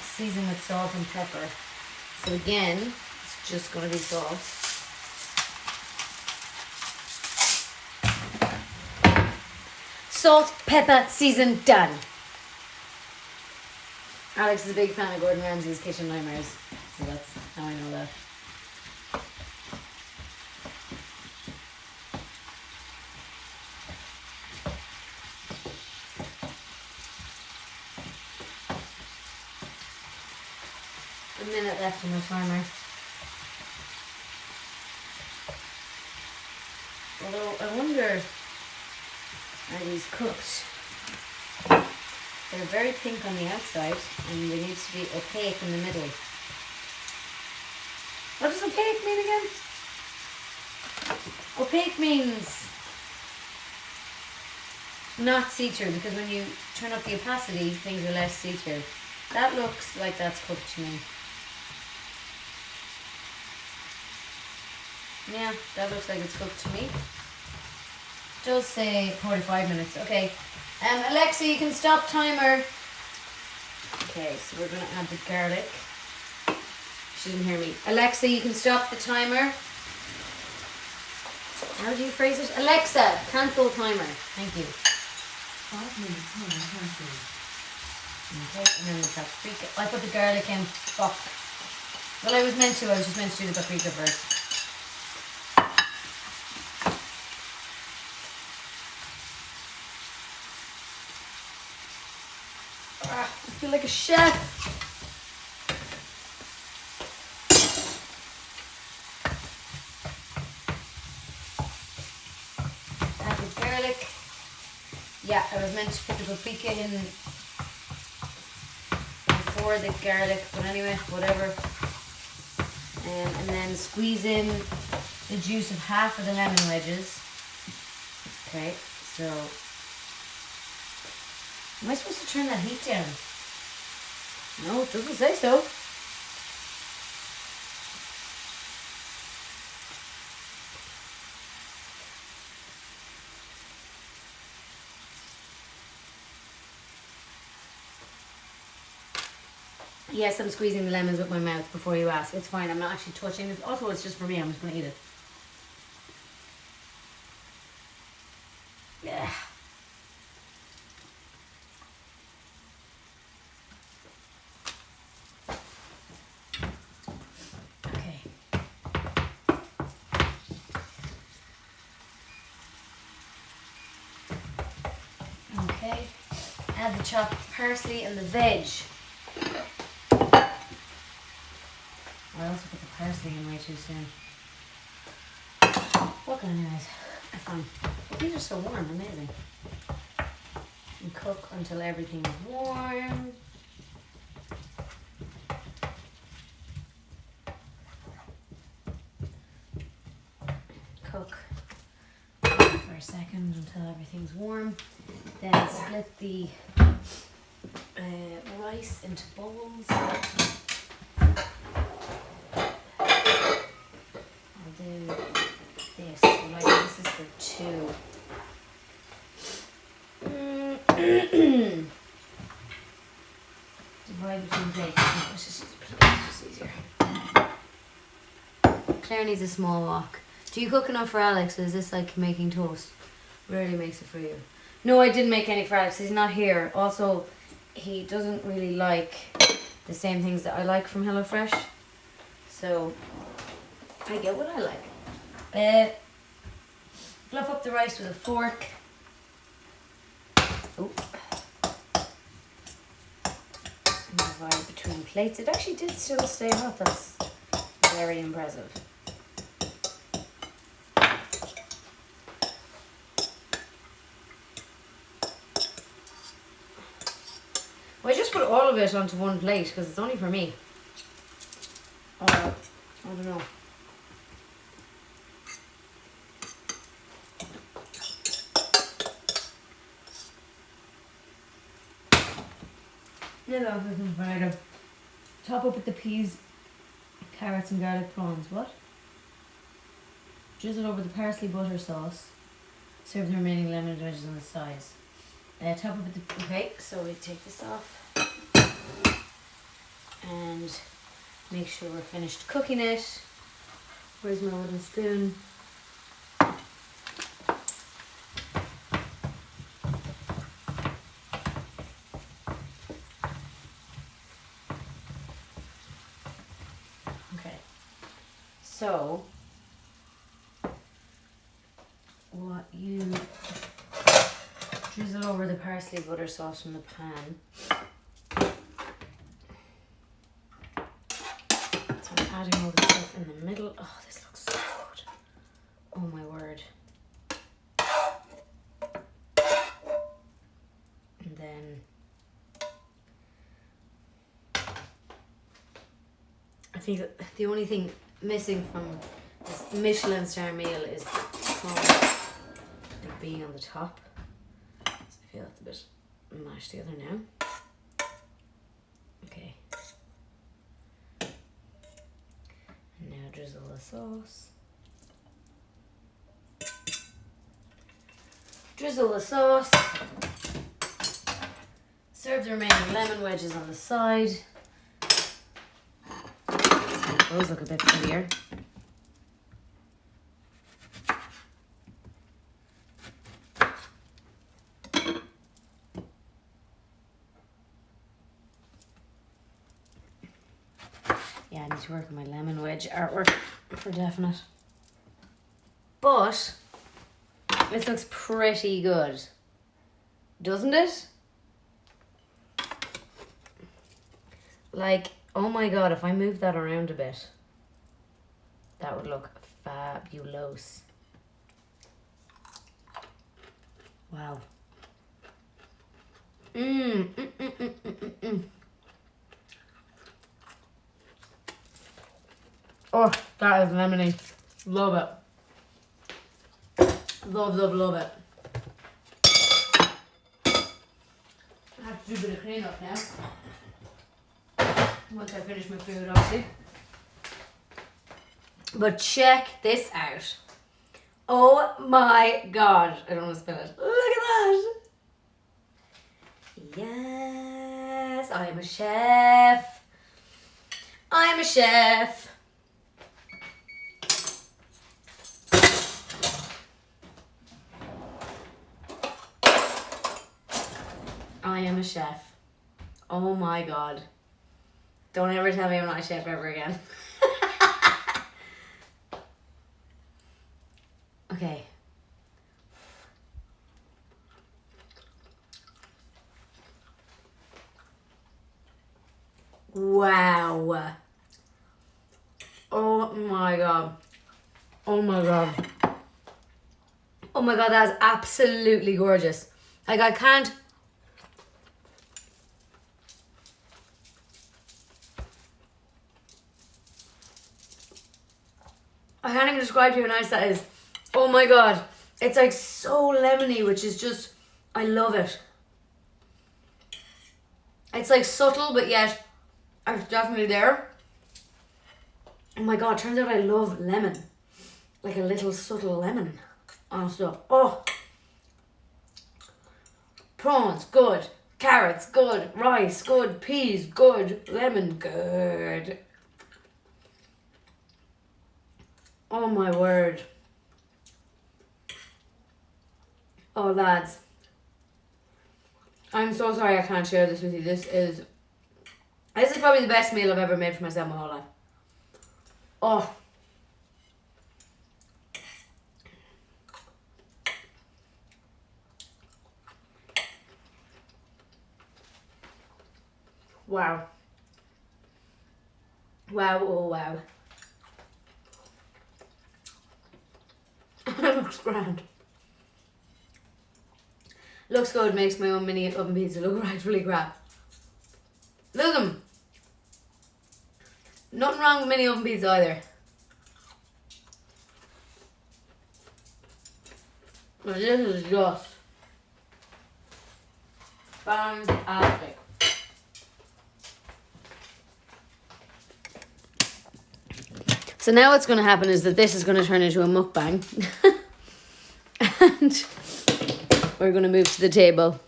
Season with salt and pepper. So again, it's just going to be salt. Salt, pepper, season, done. Alex is a big fan of Gordon Ramsay's Kitchen Nightmares, so that's how I know that. A minute left on my timer. Although I wonder, are these cooked? They're very pink on the outside and they need to be opaque in the middle. What does opaque mean again? Opaque means not see-through, because when you turn up the opacity, things are less see-through. That looks like that's cooked to me. Yeah, that looks like it's cooked to me. Just say 45 minutes. Okay. Alexa, you can stop timer. Okay, so we're going to add the garlic. She didn't hear me. Alexa, you can stop the timer. How do you phrase it? Alexa, cancel timer. Thank you. 5 minutes time cancelled. Okay, and then the paprika. I put the garlic in. Fuck. Well, I was just meant to do the paprika first. I feel like a chef. Add the garlic. Yeah, I was meant to put the paprika in before the garlic, but anyway, whatever. And then squeeze in the juice of half of the lemon wedges. Okay, so am I supposed to turn that heat down? No, it doesn't say so. Yes, I'm squeezing the lemons with my mouth before you ask. It's fine, I'm not actually touching it. Also, it's just for me, I'm just going to eat it. Add the chopped parsley and the veg. I also put the parsley in way too soon. What anyways? That's fine. These are so warm, amazing. And cook until everything is warm. Cook for a second until everything's warm. Then split the rice into bowls. I'll do this. Like this is for two. Divide between plates. Let's just use a plate. It's just easier. Claire needs a small wok. Do you cook enough for Alex, or is this like making toast? Rarely makes it for you. No, I didn't make any for Alex. He's not here. Also, he doesn't really like the same things that I like from HelloFresh. So, I get what I like. Fluff up the rice with a fork. Oh. And divide between plates. It actually did still stay hot. That's very impressive. Well, I just put all of it onto one plate because it's only for me. I don't know. Top up with the peas, carrots and garlic prawns. What? Drizzle over the parsley butter sauce. Serve the remaining lemon and veggies on the sides. Top up with the... Okay, so we take this off. And make sure we're finished cooking it. Where's my wooden spoon? Okay. So, what you drizzle over the parsley butter sauce in the pan. So I'm adding all the stuff in the middle. Oh, this looks so good. Oh my word. And then I think that the only thing missing from this Michelin star meal is the crumb being on the top. So I feel that's a bit mashed together now. Okay. And now drizzle the sauce. Drizzle the sauce. Serve the remaining lemon wedges on the side. Those look a bit prettier. Yeah, I need to work on my lemon wedge artwork for definite. But this looks pretty good, doesn't it? Like, oh my god, if I move that around a bit, that would look fabulous. Wow. Oh, that is lemony. Love it. Love, love, love it. I have to do a bit of clean up now. Once I finish my food, obviously. But check this out. Oh my god. I don't want to spill it. Look at that. Yes, I am a chef. I am a chef. I am a chef. Oh my god. Don't ever tell me I'm not a chef ever again. Okay. Wow. Oh my god. Oh my god. Oh my god, that's absolutely gorgeous. Like I can't even describe to you how nice that is. Oh my god. It's like so lemony, which is just, I love it. It's like subtle, but yet it's definitely there. Oh my god, turns out I love lemon. Like a little subtle lemon on stuff. Oh. Prawns, good. Carrots, good. Rice, good. Peas, good. Lemon, good. Oh my word. Oh lads. I'm so sorry I can't share this with you. This is probably the best meal I've ever made for myself my whole life. Oh. Wow. Wow, oh wow. It looks grand. Looks good, makes my own mini oven pizza look rightfully crap. Look at them. Nothing wrong with mini oven pizza either. But this is just fantastic. So now what's going to happen is that this is going to turn into a mukbang. And we're going to move to the table.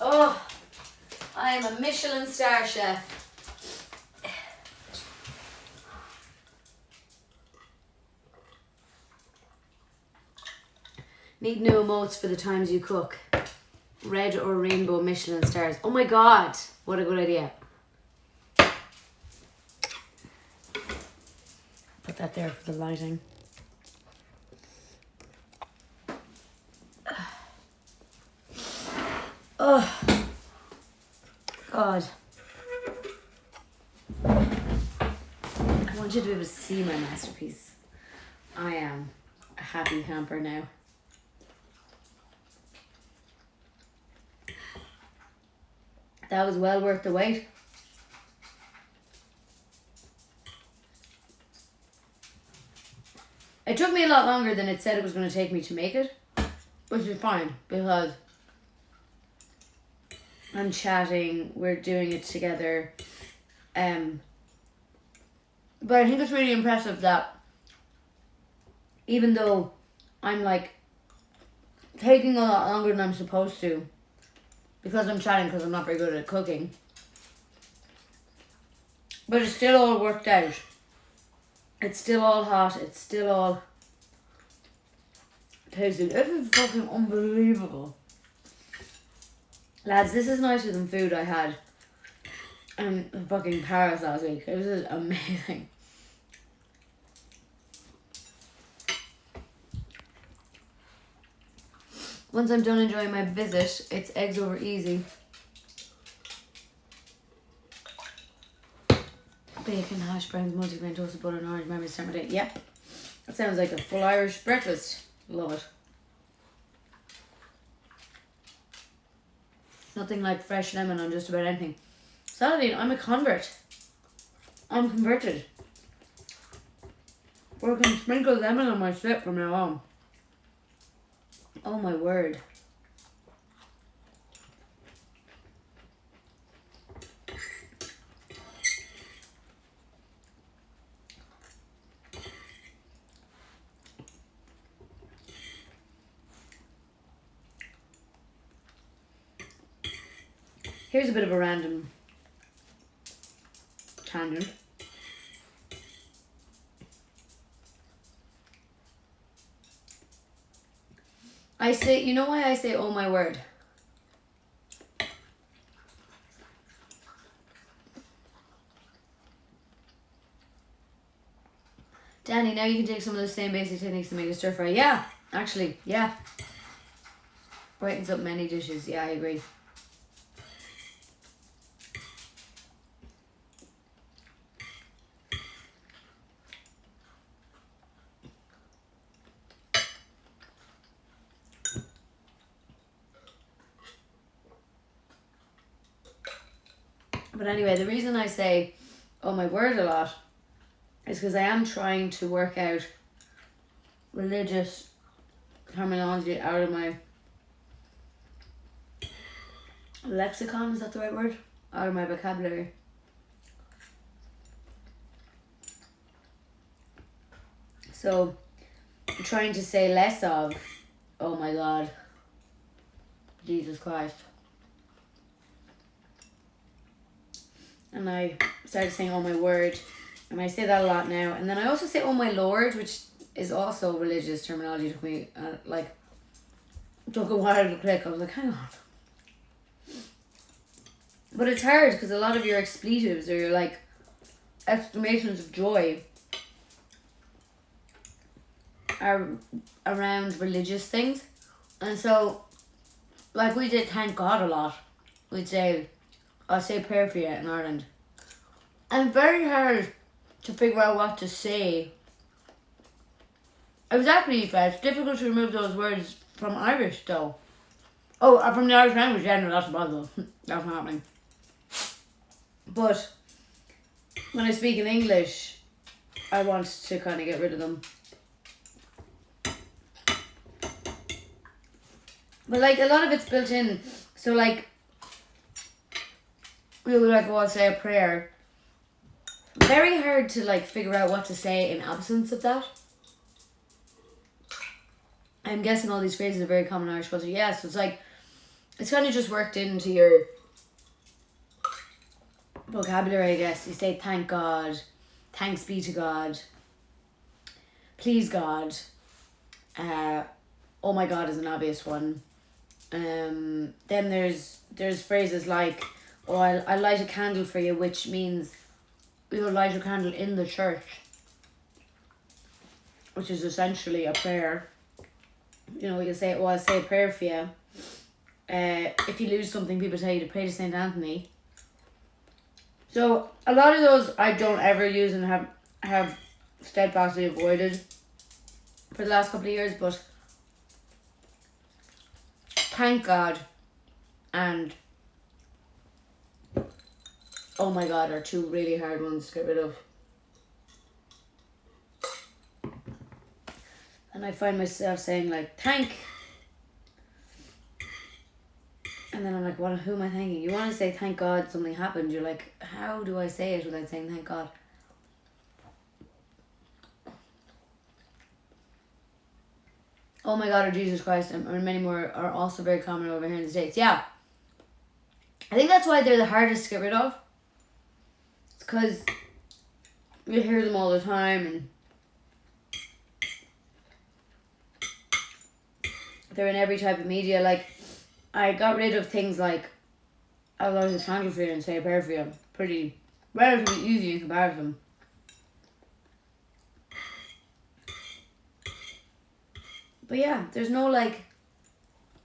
Oh, I am a Michelin star chef. Need new emotes for the times you cook. Red or rainbow Michelin stars. Oh my god, what a good idea. Put that there for the lighting. Oh, God. I want you to be able to see my masterpiece. I am a happy camper now. That was well worth the wait. It took me a lot longer than it said it was going to take me to make it, which is fine because I'm chatting, we're doing it together. But I think it's really impressive that even though I'm like taking a lot longer than I'm supposed to because I'm chatting because I'm not very good at cooking, but it's still all worked out. It's still all hot. It's still all tasty. This is fucking unbelievable. Lads, this is nicer than food I had in fucking Paris last week. This is amazing. Once I'm done enjoying my visit, it's eggs over easy. Bacon, hash browns, multigrain, toasted butter, and orange marmalade, summer day. Yeah, that sounds like a full Irish breakfast. Love it. Nothing like fresh lemon on just about anything. Saladine, I'm a convert. I'm converted. Or I can sprinkle lemon on my slip from now on. Oh my word. Here's a bit of a random tangent. I say, you know why I say, oh my word? Danny, now you can take some of the same basic techniques to make a stir fry. Yeah, actually, yeah. Brightens up many dishes. Yeah, I agree. But anyway, the reason I say, oh my word a lot is because I am trying to work out religious terminology out of my lexicon, is that the right word? Out of my vocabulary. So, I'm trying to say less of, oh my God, Jesus Christ. And I started saying, oh my word. And I say that a lot now. And then I also say, oh my Lord, which is also religious terminology to me. Like, took a while to click. I was like, hang on. But it's hard because a lot of your expletives or your like exclamations of joy are around religious things. And so, like we did thank God a lot. We'd say, I'll say prayer for you in Ireland. And it's very hard to figure out what to say. Exactly, it's difficult to remove those words from Irish though. Oh, from the Irish language, yeah, no, that's a bother. That's not happening. But when I speak in English, I want to kind of get rid of them. But like a lot of it's built in. So like, we would like, I'll say a prayer. Very hard to like figure out what to say in absence of that. I'm guessing all these phrases are very common in Irish culture. Yeah, so it's like, it's kind of just worked into your vocabulary, I guess. You say thank God, thanks be to God, please God, oh my God is an obvious one. Then there's phrases like, oh, I light a candle for you, which means you'll light a candle in the church, which is essentially a prayer. You know, we can say, oh, I'll say a prayer for you. If you lose something, people tell you to pray to St. Anthony. So a lot of those I don't ever use and have steadfastly avoided for the last couple of years, but thank God and oh my God are two really hard ones to get rid of. And I find myself saying like thank, and then I'm like, what? Who am I thanking? You want to say thank God something happened. You're like, how do I say it without saying thank God? Oh my God or Jesus Christ and many more are also very common over here in the States. Yeah. I think that's why they're the hardest to get rid of. It's because you hear them all the time and they're in every type of media. Like, I got rid of things like, I'll light a candle for you and say a prayer for you. Pretty, relatively easy in comparison. But yeah, there's no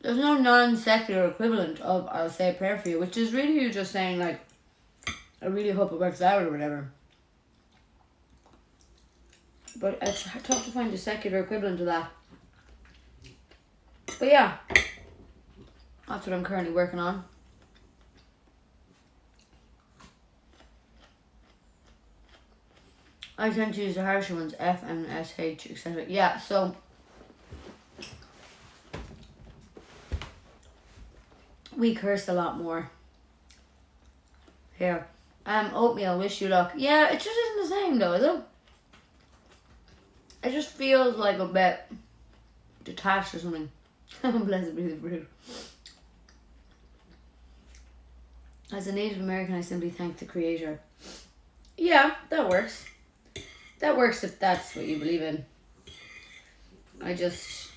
non-secular equivalent of I'll say a prayer for you, which is really you just saying like, I really hope it works out or whatever. But it's tough to find a secular equivalent to that. But yeah, that's what I'm currently working on. I tend to use the harsher ones, F and SH, etc. Yeah, so we curse a lot more here. Oatmeal, wish you luck. Yeah, it just isn't the same though, is it? It just feels like a bit detached or something. Blessed be the fruit. As a Native American, I simply thank the Creator. Yeah, that works. That works if that's what you believe in. I just...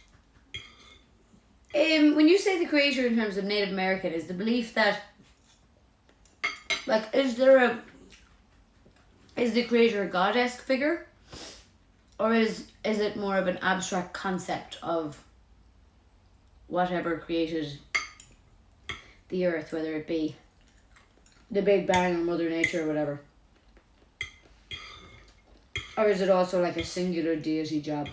when you say the Creator in terms of Native American, is the belief that... Like, is the Creator a goddess figure? Or is it more of an abstract concept of whatever created the earth, whether it be the Big Bang or Mother Nature or whatever? Or is it also like a singular deity job?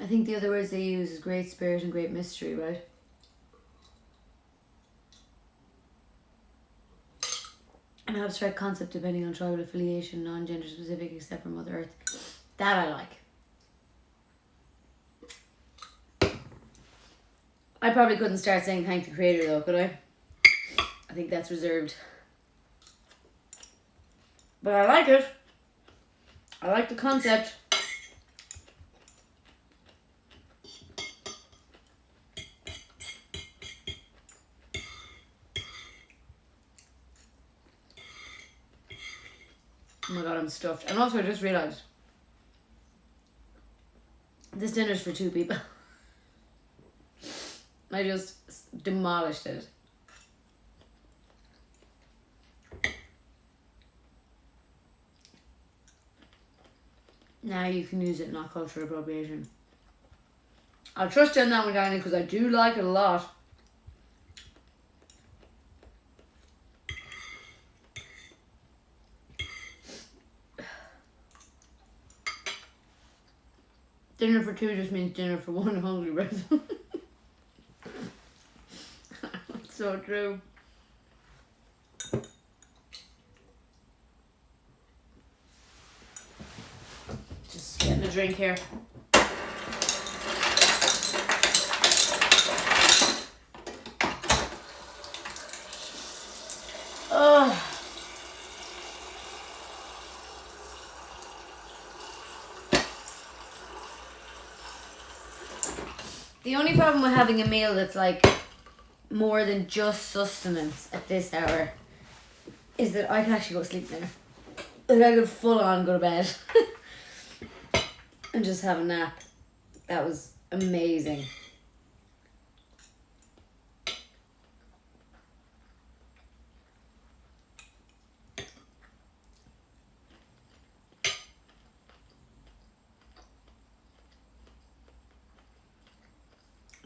I think the other words they use is great spirit and great mystery, right? An abstract concept depending on tribal affiliation, non-gender specific except for Mother Earth. That I like. I probably couldn't start saying thank the creator though, could I? I think that's reserved. But I like it. I like the concept. Oh my god, I'm stuffed. And also I just realised this dinner's for 2 people. I just demolished it. Now you can use it, not cultural appropriation. I'll trust you on that one, Danny, because I do like it a lot. Dinner for 2 just means dinner for 1 hungry person. So true. Just getting a drink here. Ugh. The only problem with having a meal that's like more than just sustenance at this hour is that I can actually go to sleep now. Like I could full on go to bed and just have a nap. That was amazing.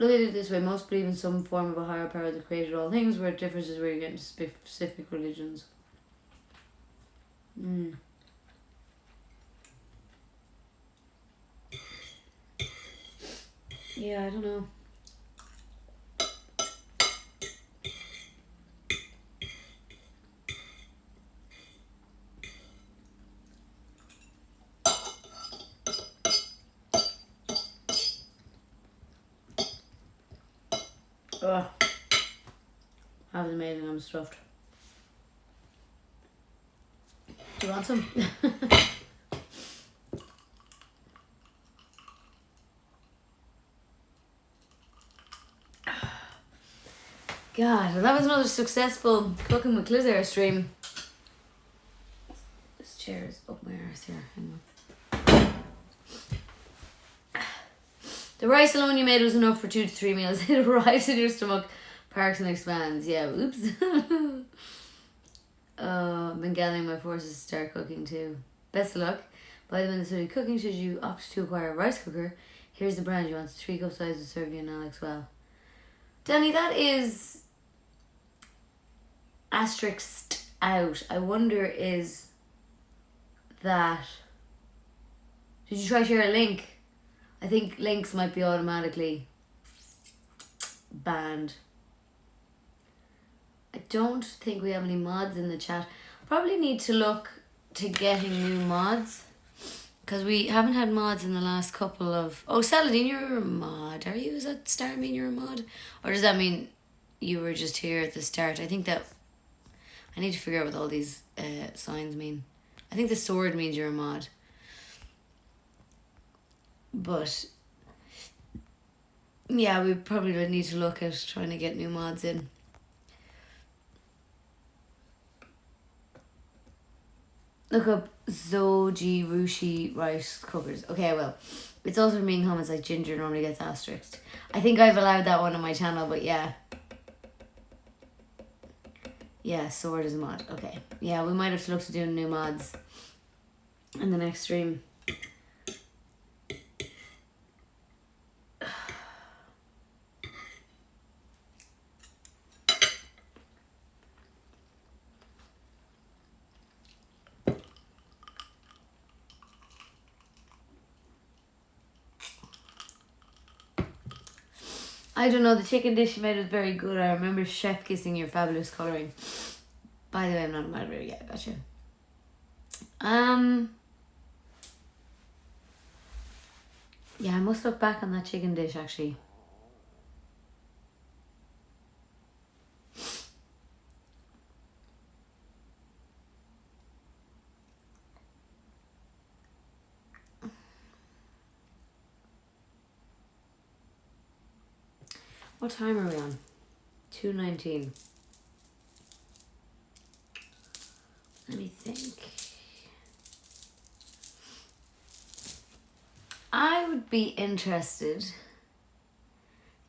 Look at it this way, most believe in some form of a higher power that created all things, where it differs is where you get into specific religions. Yeah, I don't know. Ugh. That was amazing, I'm stuffed. Do you want some? God, well, that was another successful cooking with Clisare stream. This chair is up my arse here. Hang on. The rice alone you made was enough for 2 to 3 meals. It arrives in your stomach, parks and expands. Yeah, oops. I've been gathering my forces to start cooking too. Best of luck. By the way, in the study of cooking, should you opt to acquire a rice cooker, here's the brand you want. 3 cup sizes to serve you and Alex well. Danny, that is asterisked out. I wonder is that... Did you try share a link? I think links might be automatically banned. I don't think we have any mods in the chat. Probably need to look to getting new mods, because we haven't had mods in the last couple of... Oh, Saladin, you're a mod. Are you? Does that start mean you're a mod? Or does that mean you were just here at the start? I think that... I need to figure out what all these signs mean. I think the sword means you're a mod. But yeah, we probably would need to look at trying to get new mods in. Look up Zoji Rushi rice cookers. Okay, well, it's also being comments like Ginger normally gets asterisked. I think I've allowed that one on my channel, but yeah. Yeah, sword is a mod. Okay. Yeah, we might have to look to doing new mods in the next stream. I don't know, the chicken dish you made was very good. I remember chef kissing your fabulous colouring. By the way, I'm not a moderator yet, gotcha. Yeah, I must look back on that chicken dish actually. What time are we on? 2:19. Let me think. I would be interested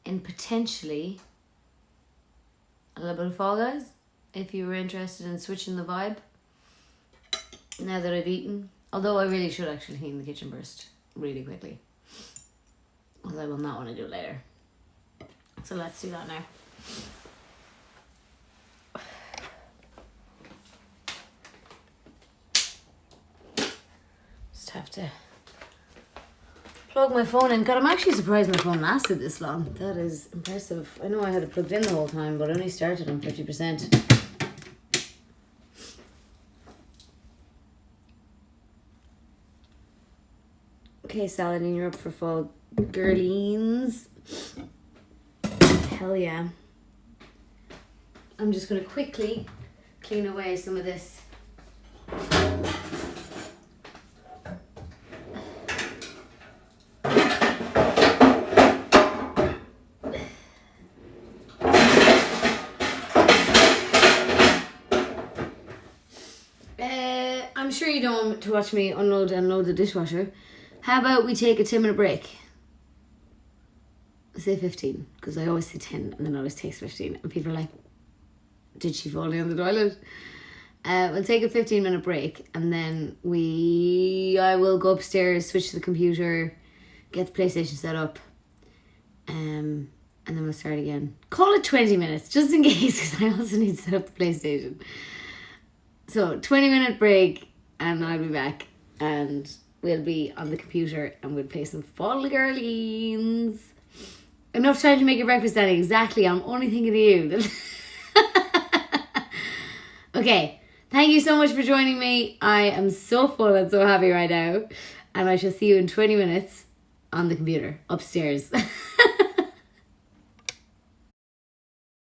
in potentially a little bit of Fall Guys, if you were interested in switching the vibe now that I've eaten. Although I really should actually clean the kitchen first really quickly, because I will not want to do it later. So let's do that now. Just have to plug my phone in. God, I'm actually surprised my phone lasted this long. That is impressive. I know I had it plugged in the whole time, but I only started on 50%. Okay, Saladin, you're up for fall girlies. Hell yeah. I'm just going to quickly clean away some of this. I'm sure you don't want to watch me unload and load the dishwasher. How about we take a 10-minute break? Say 15, because I always say 10 and then it always takes 15. And people are like, did she fall down the toilet? We'll take a 15-minute break and then I will go upstairs, switch to the computer, get the PlayStation set up, and then we'll start again. Call it 20 minutes, just in case, because I also need to set up the PlayStation. So 20-minute break and I'll be back and we'll be on the computer and we'll play some Fall Girlies. Enough time to make your breakfast, Danny. Exactly. I'm only thinking of you. Okay. Thank you so much for joining me. I am so full and so happy right now. And I shall see you in 20 minutes on the computer upstairs.